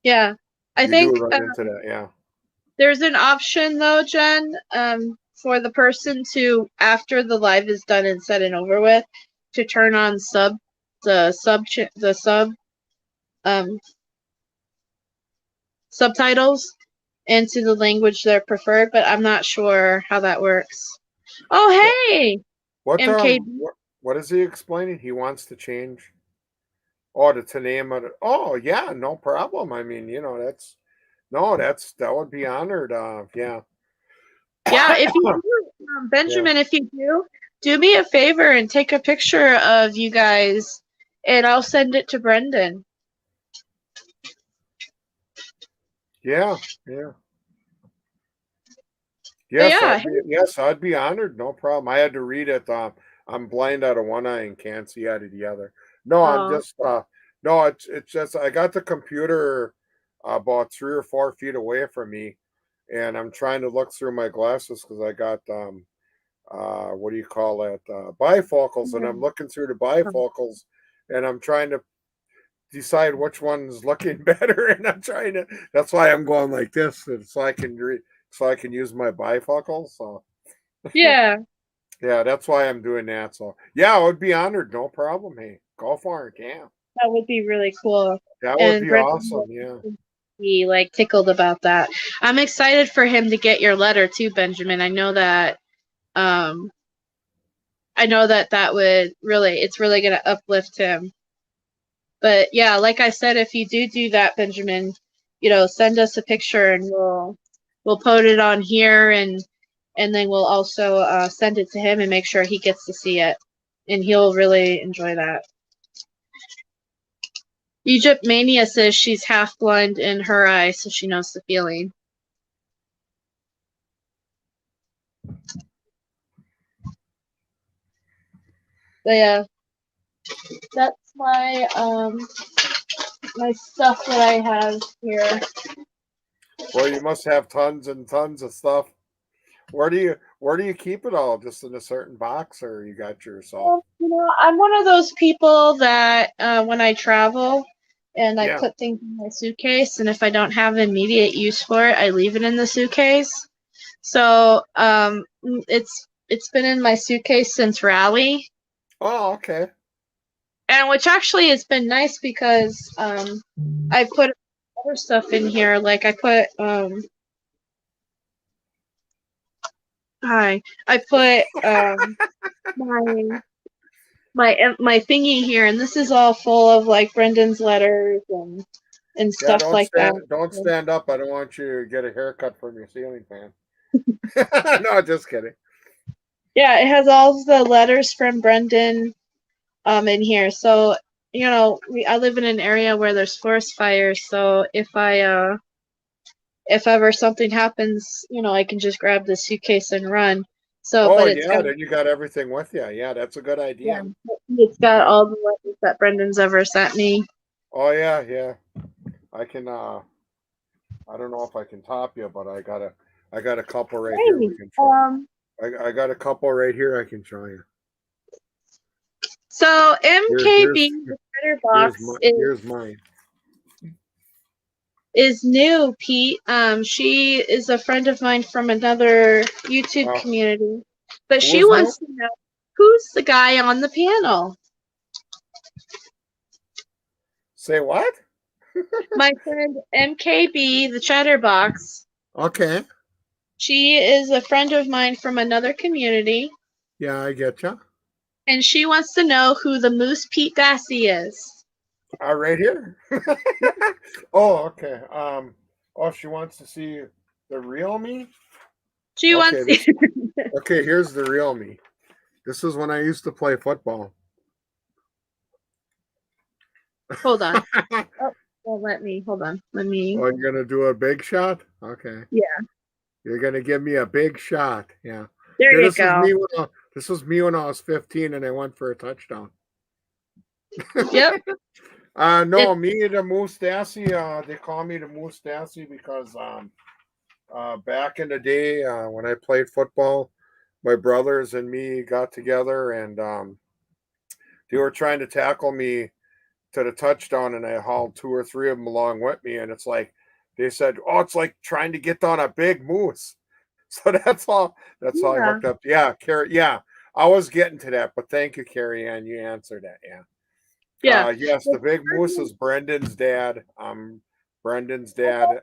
Yeah, I think run into that. Yeah. There's an option though, Jen. for the person to, after the live is done and said and over with, to turn on subtitles into the language they're preferred, but I'm not sure how that works. Oh, hey, What MK. what is he explaining? He wants to change. Oh, to name it. Oh, yeah, no problem. I mean, that would be honored. Yeah. Yeah, if you do, Benjamin, if you do me a favor and take a picture of you guys, and I'll send it to Brendan. Yeah, yeah. Yes, Yeah. yes, I'd be honored. No problem. I had to read it. I'm blind out of one eye and can't see out of the other. No, I'm Oh, just no. It's just I got the computer about 3 or 4 feet away from me, and I'm trying to look through my glasses because I got what do you call it, bifocals, and I'm looking through the bifocals, and I'm trying to decide which one's looking better, and I'm trying to. That's why I'm going like this, so I can read, so I can use my bifocals. So yeah, yeah, that's why I'm doing that. So yeah, I would be honored. No problem. Hey, go for it. Yeah, that would be really cool. that would And be Brendan awesome. would Yeah. be like tickled about that. I'm excited for him to get your letter too, Benjamin. Um I know that would really, it's really going to uplift him. But yeah, like I said, if you do that, Benjamin, send us a picture and we'll put it on here, and then we'll also send it to him and make sure he gets to see it, and he'll really enjoy that. Egypt Mania says she's half blind in her eye, so she knows the feeling. But yeah, that's my my stuff that I have here. Well, you must have tons and tons of stuff. Where do you keep it all? Just in a certain box, or you got yourself? I'm one of those people that when I travel and I Yeah. put things in my suitcase, and if I don't have immediate use for it, I leave it in the suitcase. So it's been in my suitcase since Rally, Oh, okay. and which actually has been nice because I put other stuff in here. Like I put I put my thingy here, and this is all full of like Brendan's letters and Yeah, stuff like that. don't stand up. I don't want you to get a haircut from your ceiling fan. No, just kidding. Yeah, it has all the letters from Brendan in here. So I live in an area where there's forest fires. So if ever something happens, I can just grab the suitcase and run. So, Oh but it's yeah, got then you got everything with you. Yeah, that's a good yeah, idea. it's got Yeah. all the letters that Brendan's ever sent me. Oh yeah, yeah. I can. I don't know if I can top you, but I got a couple right here. Hey, We can show. I got a couple right here. I can show you. so Here, MKB the Critter Box here's mine. is new, Pete. She is a friend of mine from another YouTube Oh, community, but who she is new? wants to know who's the guy on the panel. Say what? My friend MKB, the Chatterbox. Okay. She is a friend of mine from another community, Yeah, I get you. and she wants to know who the Moose Pete Dassey is. Right here. Oh, okay. Oh, she wants to see the real me. She Okay, wants. okay. Here's the real me. This is when I used to play football. Hold on. Oh, well, hold on. Let me. Oh, you're gonna do a big shot? Okay. Yeah. You're gonna give me a big shot. Yeah. There Yeah, you go. this was me when I was 15 and I went for a touchdown. Yep. No, me the Moose Dassey. They call me the Moose Dassey because back in the day when I played football, my brothers and me got together and they were trying to tackle me to the touchdown, and I hauled 2 or 3 of them along with me, and it's like they said, "Oh, it's like trying to get down a big moose." So that's all. That's all I Yeah. hooked up. Yeah, Carrie. Yeah, I was getting to that, but thank you, Carrie Ann. You answered that. Yeah. Yeah. Yes, the big moose is Brendan's dad. Brendan's dad.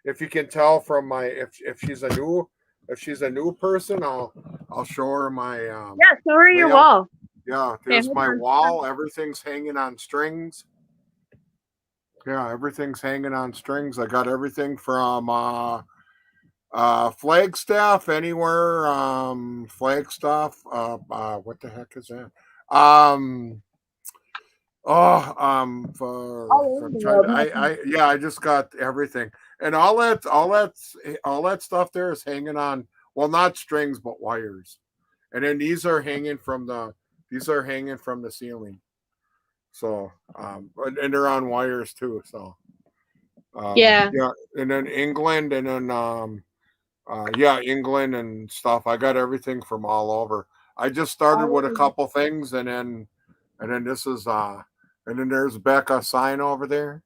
If you can tell from my if she's a new person, I'll show her my Yeah, show her your layout. wall. Yeah, Okay, there's hold my on. wall. Everything's hanging on strings. Yeah, everything's hanging on strings. I got everything from Flagstaff anywhere. Flagstaff. What the heck is that? All over For the trying world. to, yeah, I just got everything, and all that stuff there is hanging on. Well, not strings, but wires, and then these are hanging from the ceiling. So, and they're on wires too. So, Yeah. yeah, and then England, and then yeah, England and stuff. I got everything from all over. I just started All with a over the- couple things, and then this is and then there's Becca sign over there.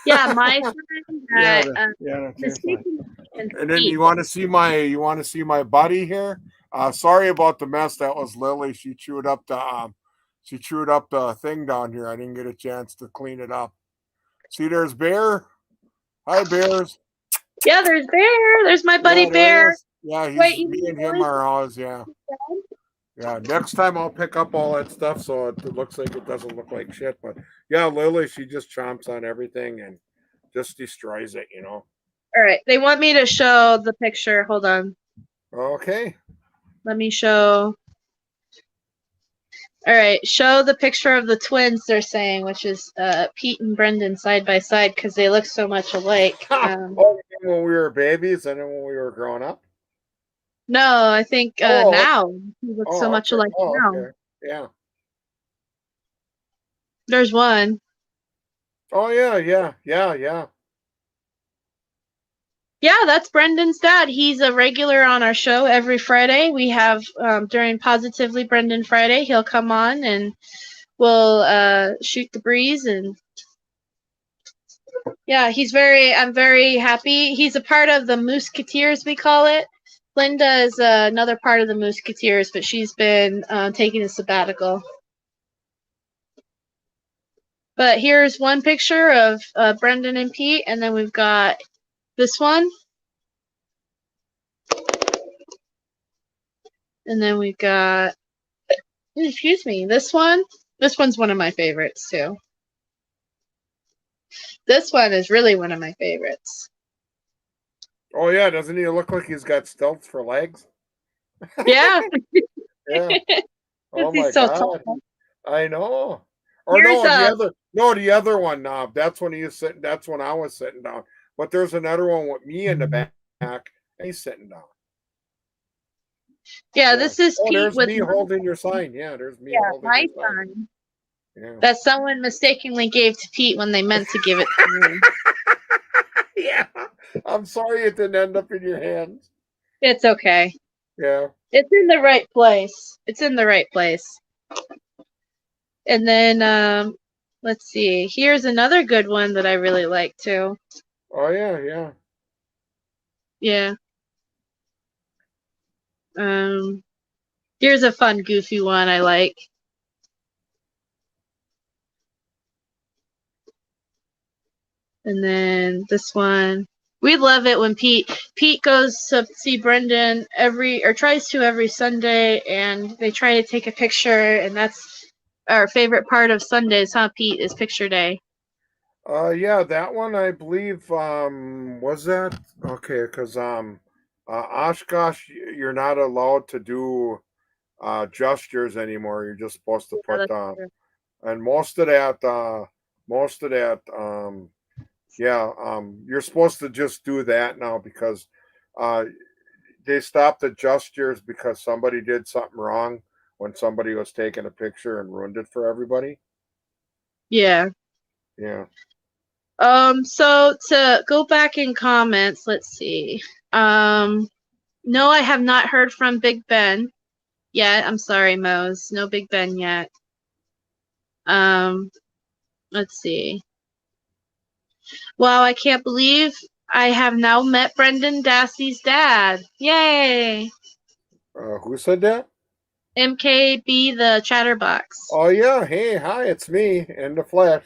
Yeah, my friend Yeah, that that's your sign. mistakenly And then Pete. you want to see my buddy here. Sorry about the mess. That was Lily. She chewed up the thing down here. I didn't get a chance to clean it up. See, there's Bear. Hi, Bears. Yeah, there's Bear. There's my buddy Yeah, there he Bear. is. Yeah, Wait, he's you me know and him Lily's are always yeah. Next time I'll pick up all that stuff so it looks like it doesn't look like shit. But yeah, Lily, she just chomps on everything and just destroys it. All right. They want me to show the picture. Hold on. Okay. Let me show. All right. Show the picture of the twins they're saying, which is Pete and Brendan side by side because they look so much alike. Oh, when we were babies and then when we were growing up. No, I think Oh, now he looks so much okay. alike Oh, now. okay. Yeah. There's one. Oh, yeah. Yeah, that's Brendan's dad. He's a regular on our show every Friday. We have during Positively Brendan Friday, he'll come on and we'll shoot the breeze. And yeah, I'm very happy. He's a part of the Musketeers, we call it. Linda is another part of the Musketeers, but she's been taking a sabbatical. But here's one picture of Brendan and Pete, and then we've got this one. And then we've got, excuse me, this one. This one's one of my favorites, too. This one is really one of my favorites. Oh, yeah. Doesn't he look like he's got stilts for legs? Yeah. Yeah. Oh, my so God. tall. I know. Or Here's the other one. That's when that's when I was sitting down. But there's another one with me in the back, and he's sitting down. Yeah, this is Pete there's with me holding your sign. Yeah, there's me holding my your sign. sign. Yeah. That someone mistakenly gave to Pete when they meant to give it to me. Yeah. I'm sorry it didn't end up in your hands. It's okay. Yeah. It's in the right place. It's in the right place. And then let's see. Here's another good one that I really like too. Oh yeah. Yeah. Here's a fun, goofy one I like. And then this one. We love it when Pete goes to see Brendan tries to every Sunday, and they try to take a picture, and that's our favorite part of Sundays, huh, Pete, is picture day. Yeah, that one I believe was that okay, because Oshkosh, you're not allowed to do gestures anymore. You're just supposed to put and most of that you're supposed to just do that now because they stopped the gestures because somebody did something wrong when somebody was taking a picture and ruined it for everybody. Yeah. Yeah. So to go back in comments, let's see. No, I have not heard from Big Ben yet. I'm sorry, Mose. No Big Ben yet. Let's see. Wow, I can't believe I have now met Brendan Dassey's dad. Yay! Who said that? MKB the Chatterbox. Oh yeah, hey, hi, it's me in the flesh.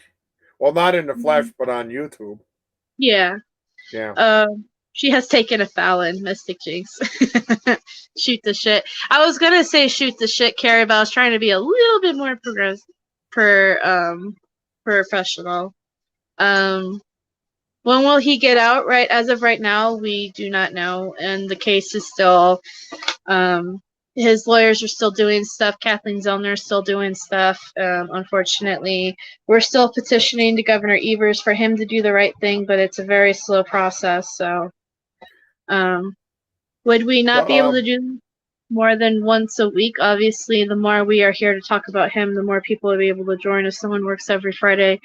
Well, not in the flesh, but on YouTube. Yeah. Yeah. She has taken a Fallon, Mystic Jinx. Shoot the shit. I was gonna say shoot the shit, Carrie, but I was trying to be a little bit more professional. When will he get out? Right, as of right now, we do not know, and the case is still. His lawyers are still doing stuff. Kathleen Zellner is still doing stuff. Unfortunately, we're still petitioning to Governor Evers for him to do the right thing, but it's a very slow process. So, would we not be able to do more than once a week? Obviously, the more we are here to talk about him, the more people will be able to join. If someone works every Friday,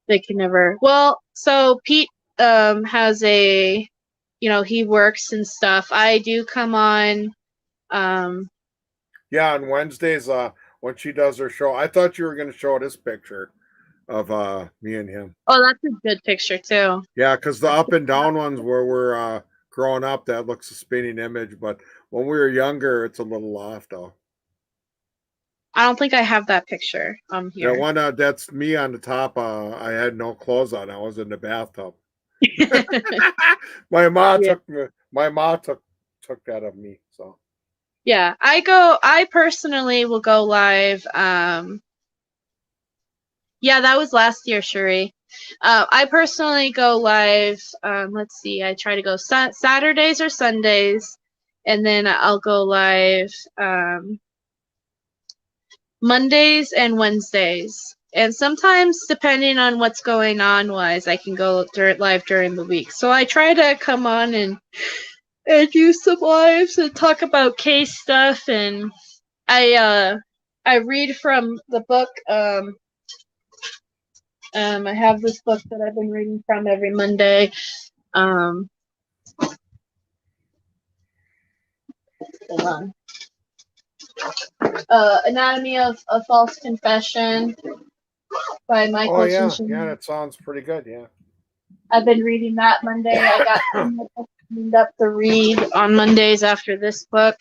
they can never. Well, so Pete has a, he works and stuff. I do come on. Yeah, on Wednesdays, when she does her show, I thought you were going to show this picture of me and him. Oh, that's a good picture too. Yeah, because the up and down ones where we're growing up, that looks a spinning image, but when we were younger, it's a little off though. I don't think I have that picture here. That one, that's me on the top. I had no clothes on. I was in the bathtub. My mom took that of me. So yeah, I personally will go live. Yeah, that was last year, Shuri. I personally go live. Let's see, I try to go Saturdays or Sundays, and then I'll go live Mondays and Wednesdays. And sometimes, depending on what's going on wise, I can go live during the week. So I try to come on and do some lives and talk about case stuff. And I read from the book. I have this book that I've been reading from every Monday. Hold on. Anatomy of a False Confession by Michael Tinchin. Yeah, that sounds pretty good. Yeah, I've been reading that Monday. I got cleaned up to read on Mondays after this book.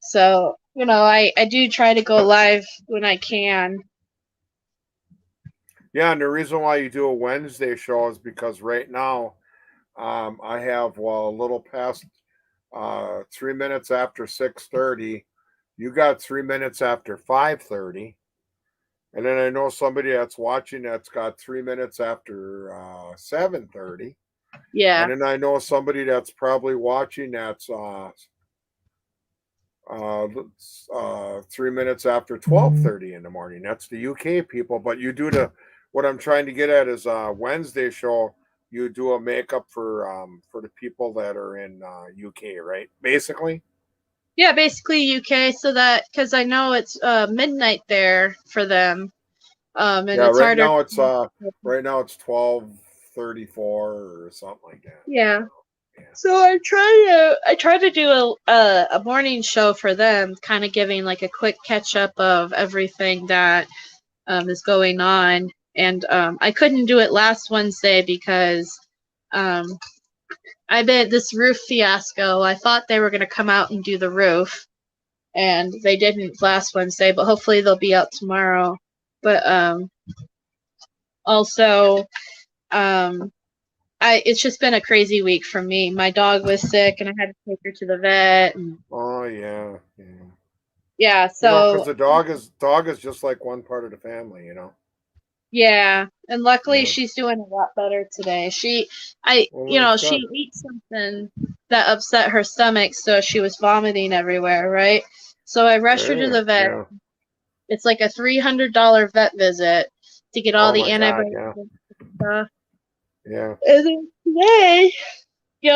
So I do try to go live when I can. Yeah, and the reason why you do a Wednesday show is because right now, I have a little past 3 minutes after 6:30. You got 3 minutes after 5:30, and then I know somebody that's watching that's got 3 minutes after 7:30. Yeah. And then I know somebody that's probably watching that's 3 minutes after 12:30 in the morning. That's the UK people. But you do what I'm trying to get at is Wednesday show. You do a makeup for the people that are in UK, right? Basically. Yeah, basically UK, so that because I know it's midnight there for them, and yeah, it's harder. Right now it's 12:34 or something like that. Yeah. So I try to do a morning show for them, kind of giving like a quick catch up of everything that is going on. And I couldn't do it last Wednesday because I bet this roof fiasco. I thought they were going to come out and do the roof, and they didn't last Wednesday. But hopefully they'll be out tomorrow. But also, it's just been a crazy week for me. My dog was sick, and I had to take her to the vet. And, oh yeah. yeah. So because the dog is just like one part of the family, Yeah, and luckily she's doing a lot better today. She ate something that upset her stomach, so she was vomiting everywhere, right? So I rushed her to the vet. Yeah. It's like a $300 vet visit to get all the antibiotics and stuff. Yeah. And then today,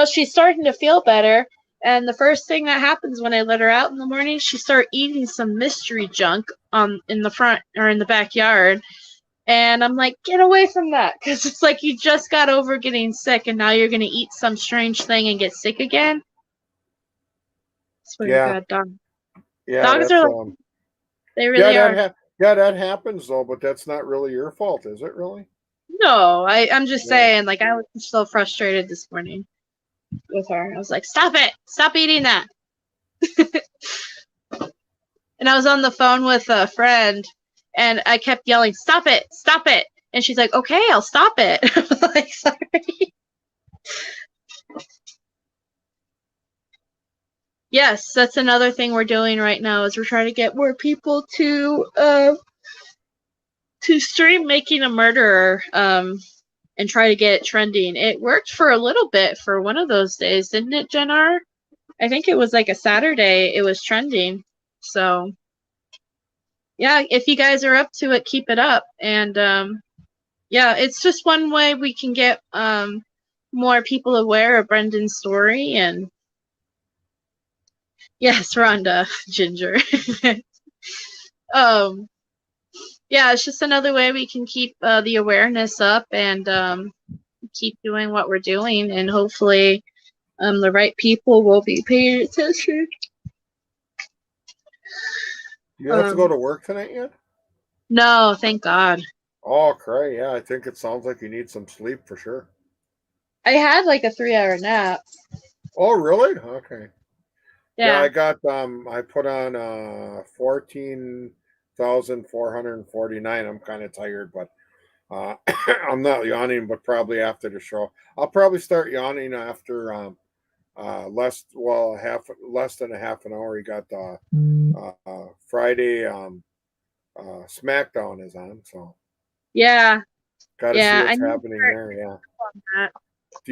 she's starting to feel better. And the first thing that happens when I let her out in the morning, she starts eating some mystery junk in the front or in the backyard. And I'm like, get away from that. Because it's like you just got over getting sick and now you're going to eat some strange thing and get sick again. Swear to God, dog. Yeah, dogs are like, they really are. Yeah, that happens though, but that's not really your fault, is it really? No, I'm just Yeah. saying, like, I was so frustrated this morning with her. I was like, stop it! Stop eating that! And I was on the phone with a friend, and I kept yelling, stop it! Stop it! And she's like, okay, I'll stop it. I'm like, sorry. Yes, that's another thing we're doing right now is we're trying to get more people to stream Making a Murderer and try to get it trending. It worked for a little bit for one of those days, didn't it, Jen R? I think it was like a Saturday. It was trending. So yeah, if you guys are up to it, keep it up. And yeah, it's just one way we can get more people aware of Brendan's story. And yes, Rhonda Ginger. Yeah, it's just another way we can keep the awareness up and keep doing what we're doing, and hopefully the right people will be paying attention. You have to go to work tonight yet? No, thank God. Oh, great. Yeah, I think it sounds like you need some sleep for sure. I had like a 3-hour nap. Oh, really? Okay. Yeah, Yeah. I got I put on 14,449. I'm kind of tired, but I'm not yawning, but probably after the show. I'll probably start yawning after less than a half an hour. You got the Friday SmackDown is on, so Yeah. got to see Yeah. I what's need to happening start there. Yeah. on that. Are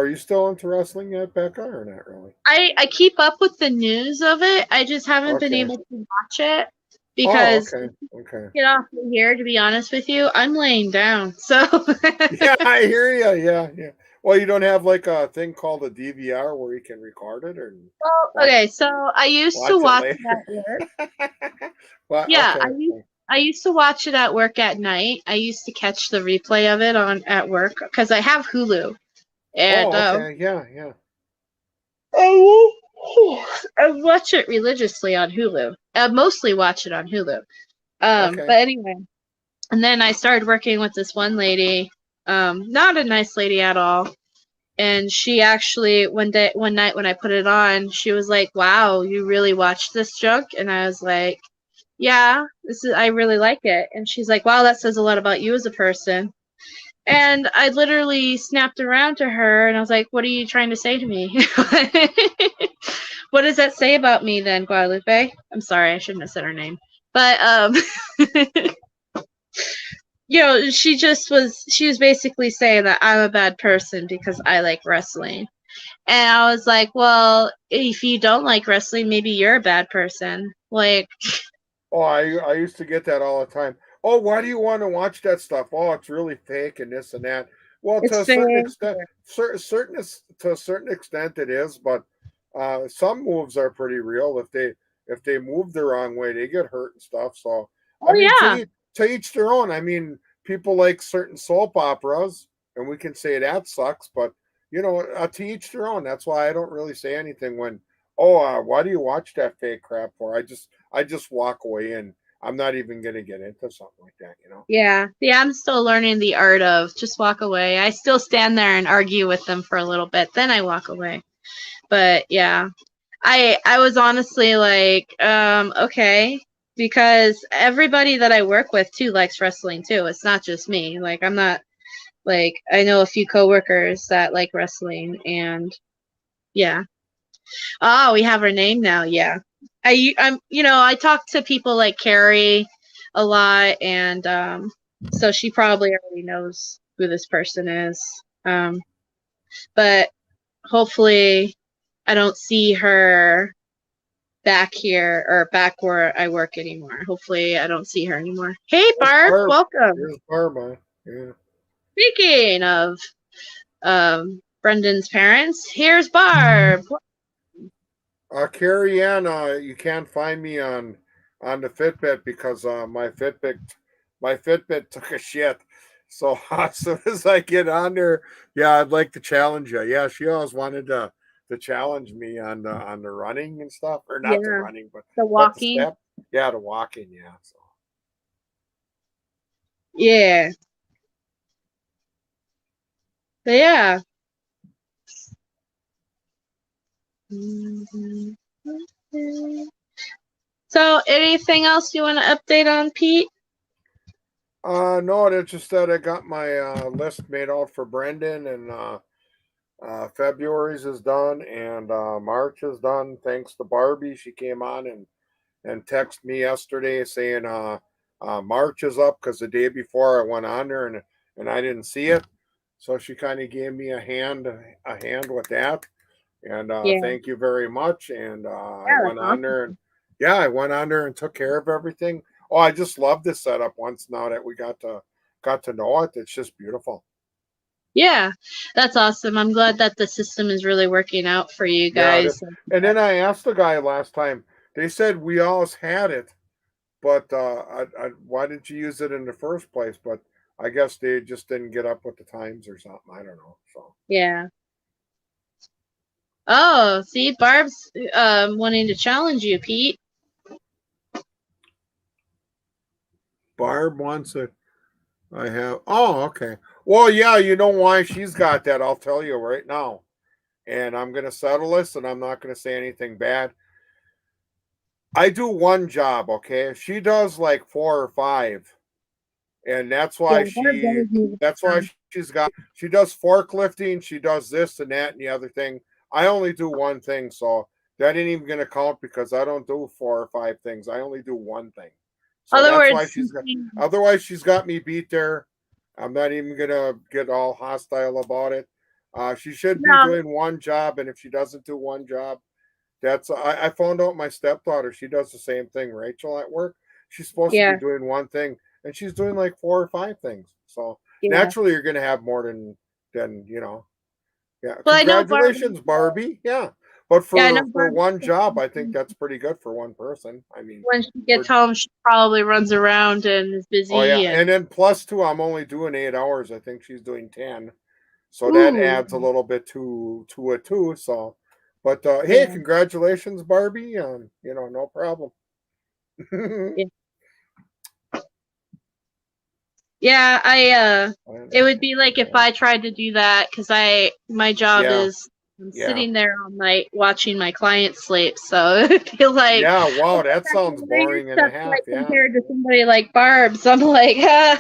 you still into wrestling yet, Becca, or not really? I keep up with the news of it. I just haven't been Okay. able to watch it Oh, because okay. Okay. get off of here, to be honest with you, I'm laying down. So Yeah, I hear you. Yeah, yeah. Well, you don't have like a thing called a DVR where you can record it or well, watch okay, so I used to watch it watch later. it at work. Well, Yeah, okay. I used to watch it at work at night. I used to catch the replay of it on at work because I have Hulu, and Oh, okay. Yeah, yeah. I watch it religiously on Hulu. I mostly watch it on Hulu. Okay. But anyway, and then I started working with this one lady, not a nice lady at all. And she actually one night when I put it on, she was like, "Wow, you really watched this junk?" And I was like, "Yeah, I really like it." And she's like, "Wow, that says a lot about you as a person." And I literally snapped around to her and I was like, "What are you trying to say to me?" What does that say about me then, Guadalupe? I'm sorry, I shouldn't have said her name. But she was basically saying that I'm a bad person because I like wrestling. And I was like, well, if you don't like wrestling, maybe you're a bad person. Like, Oh, I used to get that all the time. Oh, why do you want to watch that stuff? Oh, it's really fake and this and that. Well, to it's a certain fair. extent, to a certain extent it is, but some moves are pretty real. If they move the wrong way, they get hurt and stuff. So, I Oh mean, yeah. to each their own. I mean, people like certain soap operas, and we can say that sucks, but to each their own. That's why I don't really say anything when, oh, why do you watch that fake crap for? I just walk away and I'm not even gonna get into something like that. Yeah. Yeah, I'm still learning the art of just walk away. I still stand there and argue with them for a little bit, then I walk away. But yeah. I was honestly like, okay, because everybody that I work with too likes wrestling too. It's not just me. Like I'm not like I know a few coworkers that like wrestling and yeah. Oh, we have her name now. Yeah. I talk to people like Carrie a lot and so she probably already knows who this person is. But hopefully I don't see her back here or back where I work anymore. Hopefully I don't see her anymore. Hey There's Barb, Barb. welcome. There's Barb. Yeah. Speaking of Brendan's parents, here's Barb. Carrie Ann, you can't find me on the Fitbit because my Fitbit took a shit. So as soon as I get on there, yeah, I'd like to challenge you. Yeah, she always wanted to challenge me on the running and stuff, or not the Yeah, running, the but the walking. step. Yeah, the walking. Yeah. So Yeah. But yeah. So, anything else you want to update on, Pete? No, it's just that I got my list made out for Brendan, and February's is done, and March is done. Thanks to Barbie, she came on and texted me yesterday saying March is up because the day before I went on there and I didn't see it, so she kind of gave me a hand with that, and Yeah. thank you very much. And I Yeah, went that's on there, and yeah, I went on there and took care of everything. Oh, I just love this setup. Once now that we got to know it, it's just beautiful. Yeah, that's awesome. I'm glad that the system is really working out for you Yeah, it guys. is. And then I asked the guy last time. They said we always had it, but why didn't you use it in the first place? But I guess they just didn't get up with the times or something. I don't know. So Yeah. Oh, see, Barb's wanting to challenge you, Pete. Barb wants it. I have. Oh, okay. Well, yeah. You know why she's got that? I'll tell you right now. And I'm gonna settle this, and I'm not gonna say anything bad. I do one job, okay? She does like 4 or 5, and Yeah, Barb always needs that's why to she does forklifting, she does this and that and the other thing. I only do one thing, so that ain't even gonna count because I don't do 4 or 5 things. I only do one thing. In So other that's why words, she's got. Otherwise, she's got me beat there. I'm not even gonna get all hostile about it. She should be no, doing one job, and if she doesn't do one job, I found out my stepdaughter, she does the same thing. Rachel at work, she's supposed to be yeah, doing one thing, and she's doing like 4 or 5 things. So yeah. naturally, you're gonna have more than you know. Yeah, Well, I know Barb. congratulations, Barbie. Yeah, but Yeah, I know for Barb. one job, I think that's pretty good for one person. I mean, When she gets for home, she probably runs around and is oh yeah, busy. and then plus 2, I'm only doing 8 hours. I think she's doing 10. So that Ooh, adds a little bit to it too. So, but hey, yeah, congratulations, Barbie. No problem. yeah, yeah. It would be like if I tried to do that because my job Yeah, is I'm yeah, sitting there all night watching my clients sleep, so it would feel like yeah. Wow, oh, that that's sounds what your boring and a stuff's half. like Yeah, compared to somebody like Barb's. I'm like, yeah.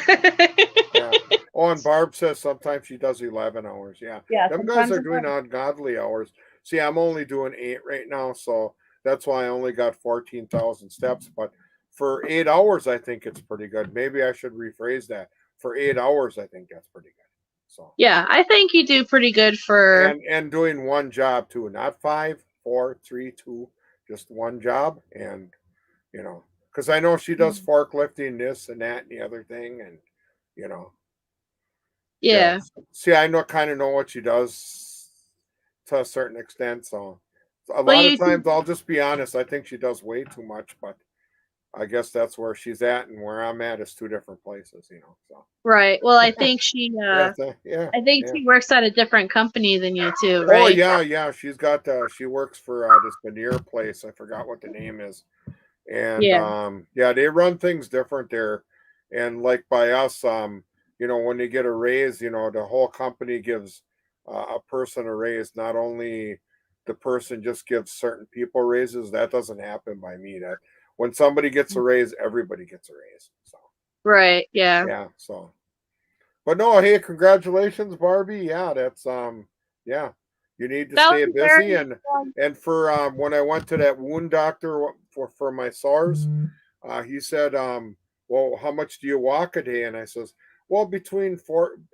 Oh, and Barb says sometimes she does 11 hours. Yeah, yeah, them guys sometimes are it doing does. ungodly hours. See, I'm only doing 8 right now, so that's why I only got 14,000 steps. But for 8 hours, I think it's pretty good. Maybe I should rephrase that. For 8 hours, I think that's pretty good. So. Yeah, I think you do pretty good for. And doing one job too, not 5, 4, 3, 2, just one job. And because I know she does forklifting, this and that and the other thing, and you know, yeah. Yeah. See, I kind of know what she does to a certain extent. So a Well, lot of you times, I'll just be honest. I think she does way too much, but I guess that's where she's at, and where I'm at is 2 different places. So right. Well, I think she yeah, yeah, I think yeah. she works at a different company than you too, Oh right? yeah, yeah. She's got she works for this veneer place. I forgot what the name is. And Yeah. yeah, they run things different there. And like by us, when they get a raise, the whole company gives a person a raise. Not only the person just gives certain people raises. That doesn't happen by me. That when somebody gets a raise, everybody gets a raise. So Right. Yeah. yeah, so but no, hey, congratulations, Barbie. Yeah, that's yeah. You need to That stay was busy, very and for when I went to that wound doctor for my SARS, he said, well, how much do you walk a day? And I says, well, between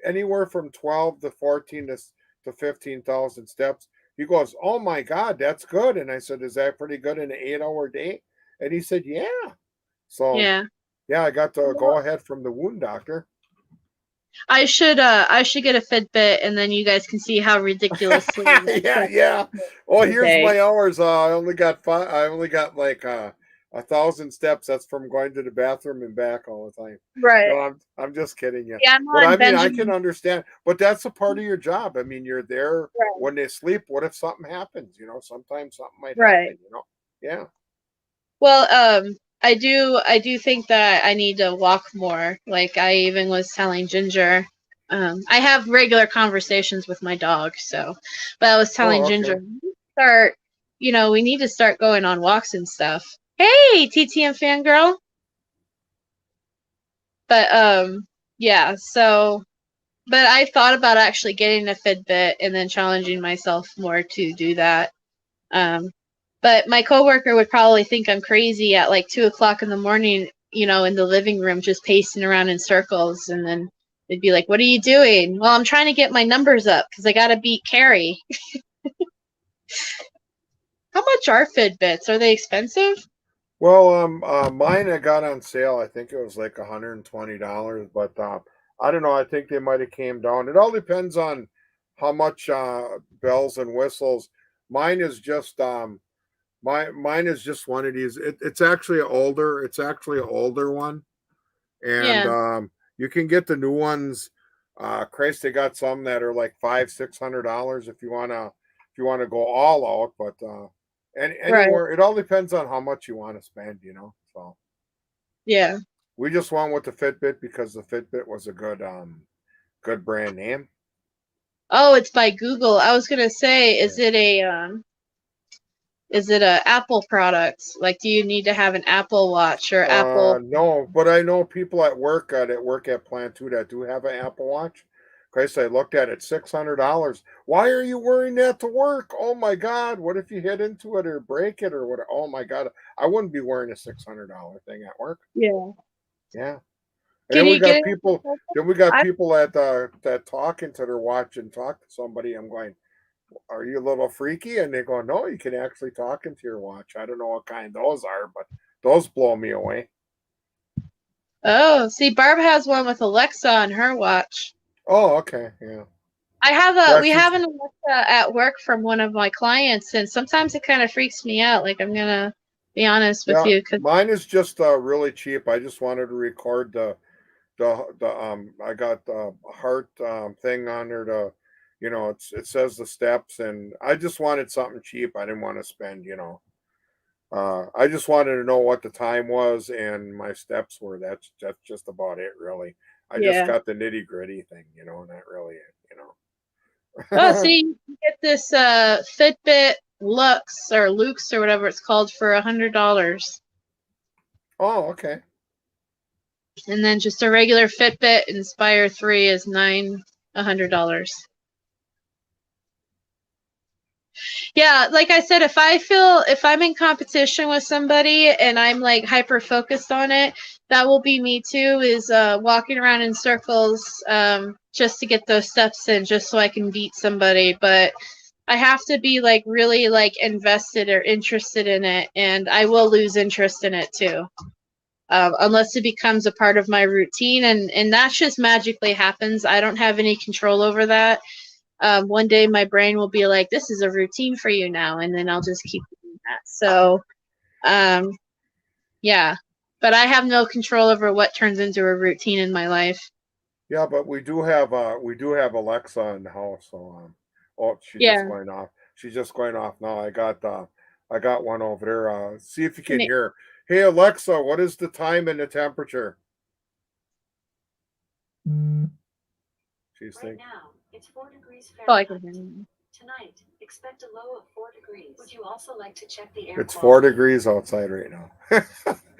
anywhere from 12 to 14 to 15,000 steps. He goes, oh my God, that's good. And I said, is that pretty good in an 8-hour day? And he said, yeah. So yeah. yeah, I got to Well, go ahead from the wound doctor. I should get a Fitbit and then you guys can see how ridiculously Yeah, yeah. Oh, a here's day. my hours. I only got 5. I only got like 1,000 steps. That's from going to the bathroom and back all the time. No, Right. I'm just kidding you. Yeah, I'm But on I mean, I can Benjamin. understand. But that's a part of your job. I mean, you're there Right. when they sleep. What if something happens? Sometimes something might Right. happen. Yeah. Well, I do think that I need to walk more. Like I even was telling Ginger, I have regular conversations with my dog, so. But I was telling Oh, Ginger, okay. we need to start going on walks and stuff. Hey, TTM fangirl. But yeah. So, but I thought about actually getting a Fitbit and then challenging myself more to do that. But my coworker would probably think I'm crazy at like 2:00 in the morning, in the living room, just pacing around in circles. And then they'd be like, "What are you doing?" Well, I'm trying to get my numbers up because I got to beat Carrie. How much are Fitbits? Are they expensive? Well, mine I got on sale. I think it was like $120, but I don't know. I think they might have came down. It all depends on how much bells and whistles. Mine is just mine is just one of these. It's actually older. It's actually an older one, and Yeah. you can get the new ones. Christ, they got some that are like $500-$600 if you wanna go all out. But and Right. anywhere, it all depends on how much you want to spend. So Yeah. we just went with the Fitbit because the Fitbit was a good brand name. Oh, it's by Google. I was gonna say, Yeah. is it a Apple product? Like, do you need to have an Apple Watch or Apple? No, but I know people at work at Plant 2 that do have an Apple Watch. Christ, I looked at it, $600. Why are you wearing that to work? Oh my God! What if you hit into it or break it or what? Oh my God! I wouldn't be wearing a $600 thing at work. Yeah. Yeah, and Can then we you get got it? people. Then we got I people that talk into their watch and talk to somebody. I'm going, are you a little freaky? And they go, no, you can actually talk into your watch. I don't know what kind those are, but those blow me away. Oh, see, Barb has one with Alexa on her watch. Oh, okay, yeah. We She's have an Alexa at work from one of my clients, and sometimes it kind of freaks me out. Like, I'm gonna be honest with yeah. you, because Mine is just really cheap. I just wanted to record the I got the heart thing on there to, it says the steps, and I just wanted something cheap. I didn't want to spend. I just wanted to know what the time was and my steps were. That's just about it, really. I just yeah. got the nitty gritty thing, not really it. Oh, see, you can get this Fitbit Lux or whatever it's called for $100, Oh, okay. and then just a regular Fitbit Inspire 3 is $100. Yeah, like I said, if I'm in competition with somebody and I'm like hyper focused on it, that will be me too, is walking around in circles just to get those steps in, just so I can beat somebody. But I have to be like really like invested or interested in it, and I will lose interest in it too. Unless it becomes a part of my routine, and that just magically happens. I don't have any control over that. One day my brain will be like, this is a routine for you now, and then I'll just keep doing that. So yeah, but I have no control over what turns into a routine in my life. Yeah, but we do have Alexa in the house, so oh, she's just Yeah. going off. She's just going off now. I got one over there. See if you can Can it, hear. Hey Alexa, what is the time and the temperature? She's Right thinking. now, it's 4 degrees oh, I can Fahrenheit. hear you. Tonight, expect a low of 4 degrees. Would you also like to check the air It's quality? 4 degrees outside right now.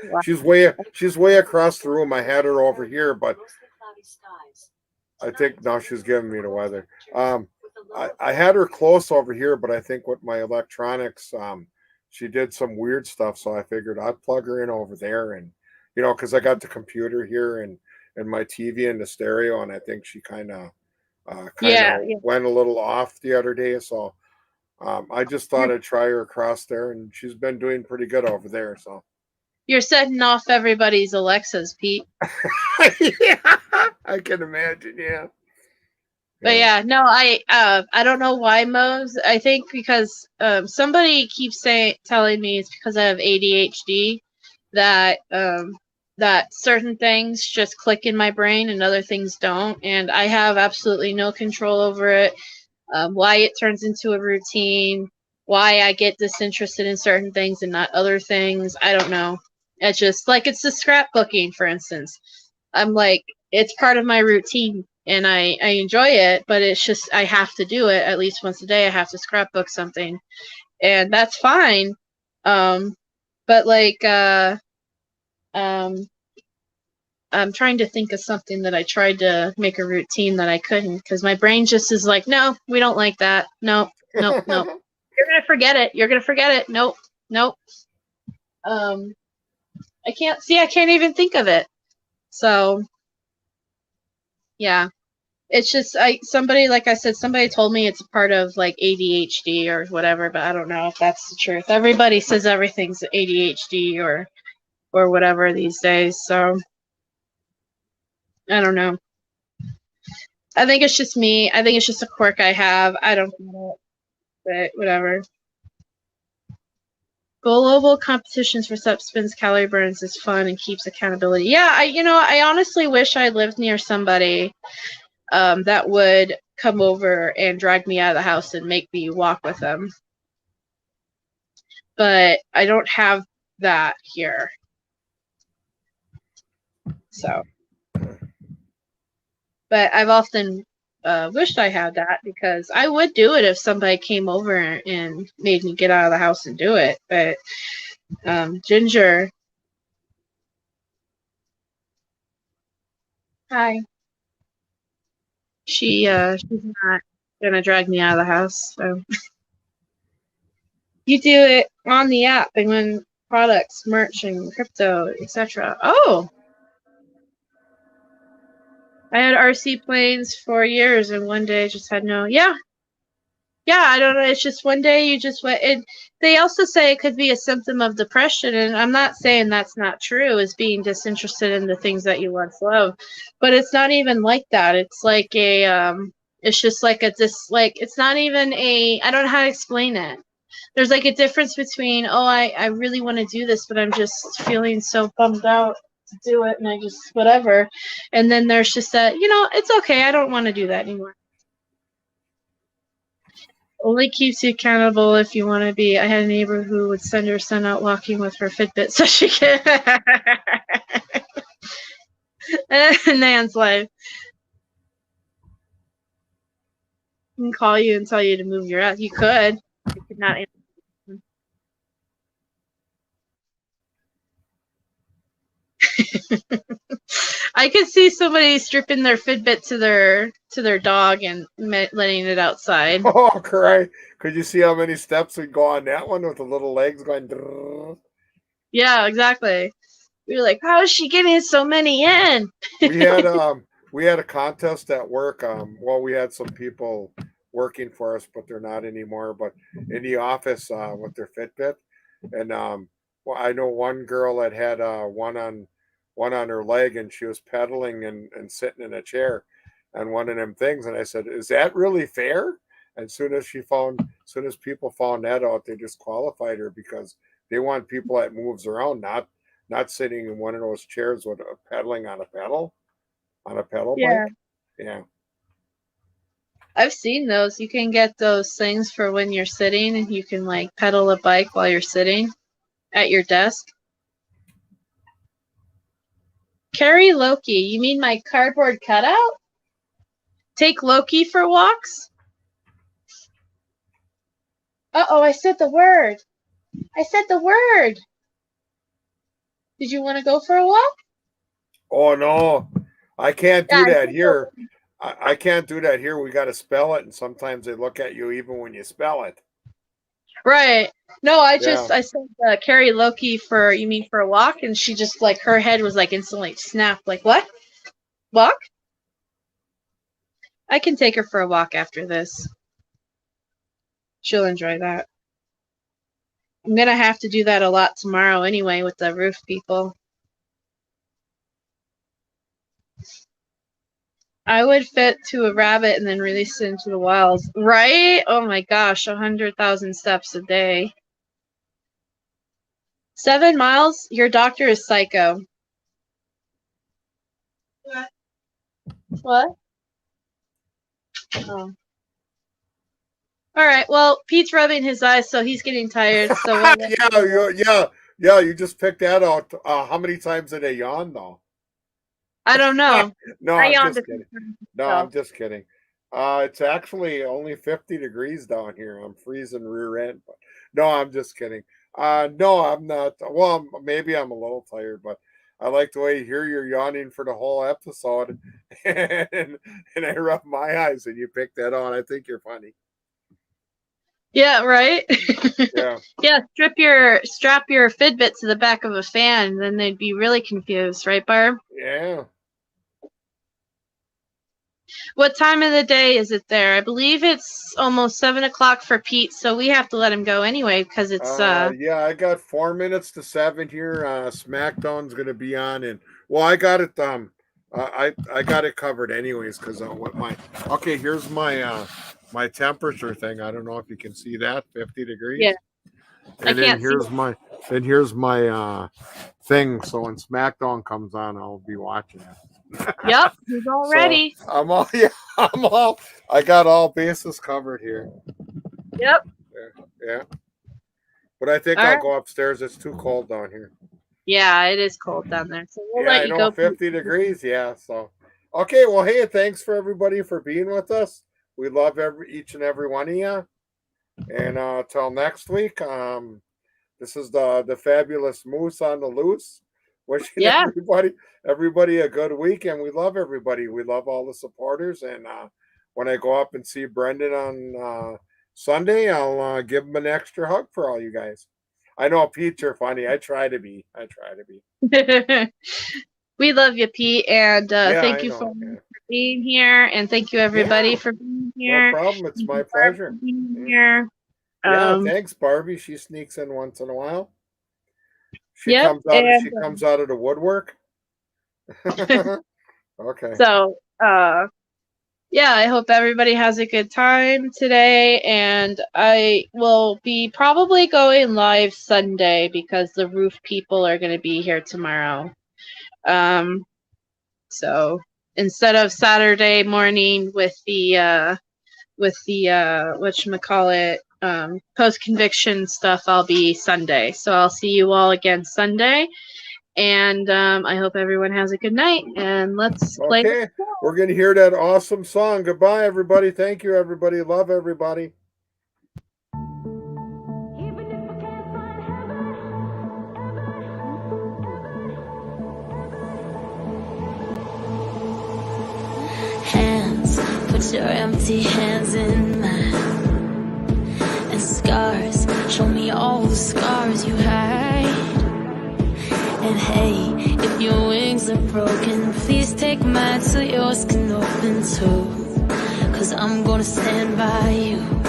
Wow. She's way across the room. I had her over here, but Mostly cloudy skies. I think now she's giving me the weather. I had her close over here, but I think with my electronics, she did some weird stuff. So I figured I'd plug her in over there, and because I got the computer here and my TV and the stereo, and I think she kind of Yeah, yeah. went a little off the other day. So I just thought You're, I'd try her across there, and she's been doing pretty good over there. So you're setting off everybody's Alexas, Pete. yeah, I can imagine. Yeah. But Yeah. yeah, no, I don't know why, Mose. I think because somebody keeps telling me it's because I have ADHD, that that certain things just click in my brain and other things don't, and I have absolutely no control over it. Why it turns into a routine, why I get disinterested in certain things and not other things, I don't know. It's just like it's the scrapbooking, for instance. I'm like, it's part of my routine and I enjoy it, but it's just I have to do it at least once a day. I have to scrapbook something, and that's fine. But like I'm trying to think of something that I tried to make a routine that I couldn't, because my brain just is like, no, we don't like that. Nope, nope, nope. You're gonna forget it. You're gonna forget it. Nope, nope. I can't even think of it. So yeah. It's just somebody, like I said, somebody told me it's a part of like ADHD or whatever, but I don't know if that's the truth. Everybody says everything's ADHD or whatever these days, so I don't know. I think it's just me. I think it's just a quirk I have. I don't know, but whatever. Global competitions for substance calorie burns is fun and keeps accountability. Yeah, I honestly wish I lived near somebody that would come over and drag me out of the house and make me walk with them. But I don't have that here. So, but I've often wished I had that, because I would do it if somebody came over and made me get out of the house and do it. But Ginger, hi. She's not gonna drag me out of the house. So you do it on the app and when products, merch, and crypto, etc. Oh, I had RC planes for years, and one day just had no. Yeah, I don't know. It's just one day you just went. And they also say it could be a symptom of depression, and I'm not saying that's not true, is being disinterested in the things that you once loved, but it's not even like that. It's like it's just like it's not even I don't know how to explain it. There's like a difference between, I really want to do this, but I'm just feeling so bummed out to do it, and I just whatever. And then there's just that, it's okay. I don't want to do that anymore. Only keeps you accountable if you want to be. I had a neighbor who would send her son out walking with her Fitbit so she could. Nan's life. I can call you and tell you to move your ass. You could. You could not answer. I could see somebody stripping their Fitbit to their dog and letting it outside. Oh, cry! Could you see how many steps would go on that one with the little legs going? Drrr. Yeah, exactly. We were like, how is she getting so many in? We had a contest at work. Well, we had some people working for us, but they're not anymore. But in the office with their Fitbit, and well, I know one girl that had one on her leg, and she was pedaling and sitting in a chair on one of them things. And I said, "Is that really fair?" And soon as people found that out, they disqualified her because they want people that moves around, not sitting in one of those chairs with pedaling on a pedal Yeah. bike. Yeah. I've seen those. You can get those things for when you're sitting, and you can like pedal a bike while you're sitting at your desk. Carry Loki. You mean my cardboard cutout? Take Loki for walks? Uh-oh, I said the word. I said the word. Did you want to go for a walk? Oh no, I can't do Yeah, that here. I can't do that here. We got to spell it, and sometimes they look at you even when you spell it. Right. No, I Yeah. said Carrie Loki for, you mean for a walk? And she just like, her head was like instantly snapped. Like, what? Walk? I can take her for a walk after this. She'll enjoy that. I'm going to have to do that a lot tomorrow anyway with the roof people. I would fit to a rabbit and then release it into the wild. Right? Oh my gosh, 100,000 steps a day. 7 miles? Your doctor is psycho. What? Oh. All right. Well, Pete's rubbing his eyes, so he's getting tired. So Yeah. You just picked that out. How many times did they yawn though? I don't know. No, I I'm yawned just a few kidding. times No, myself. I'm just kidding. It's actually only 50 degrees down here. I'm freezing rear end, but no, I'm just kidding. No, I'm not. Well, maybe I'm a little tired, but I like the way you hear you're yawning for the whole episode, and I rub my eyes and you pick that on. I think you're funny. Yeah, right? Yeah. Yeah, strap your Fitbit to the back of a fan, then they'd be really confused, right, Barb? Yeah. What time of the day is it there? I believe it's almost 7 o'clock for Pete, so we have to let him go anyway because it's Yeah, I got 4 minutes to 7 here. SmackDown's gonna be on, and well, I got it. I got it covered anyways because with my okay. Here's my my temperature thing. I don't know if you can see that 50 degrees. Yeah. And I then can't here's see. here's my thing. So when SmackDown comes on, I'll be watching it. Yep, he's all So, ready. I'm all yeah. I got all bases covered here. Yep. Yeah. But I think All I'll right. go upstairs. It's too cold down here. Yeah, it is cold down there, so we'll Yeah, let I you know, go. 50 degrees. Yeah, so okay. Well, hey, thanks for everybody for being with us. We love each and every one of you. And till next week, this is the fabulous Moose on the Loose. Wishing Yeah. everybody a good week, and we love everybody. We love all the supporters. And when I go up and see Brendan on Sunday, I'll give him an extra hug for all you guys. I know, Pete, you're funny. I try to be. We love you, Pete, and thank I you know, for yeah. being here, and thank you everybody Yeah, for being No here. problem. It's Thank my you, Barb, pleasure. for being Yeah. here. Yeah, thanks, Barbie. She sneaks in once in a while. She Yep, comes out of the woodwork. Okay. So, yeah, I hope everybody has a good time today, and I will be probably going live Sunday because the roof people are going to be here tomorrow. So instead of Saturday morning with the whatchamacallit, post-conviction stuff, I'll be Sunday. So I'll see you all again Sunday. And I hope everyone has a good night. And let's play. Okay. We're going to hear that awesome song. Goodbye, everybody. Thank you, everybody. Love everybody. Hands, put your empty hands in mine. And scars, show me all the scars you hide. And hey, if your wings are broken, please take mine so yours can open too. 'Cause I'm gonna stand by you.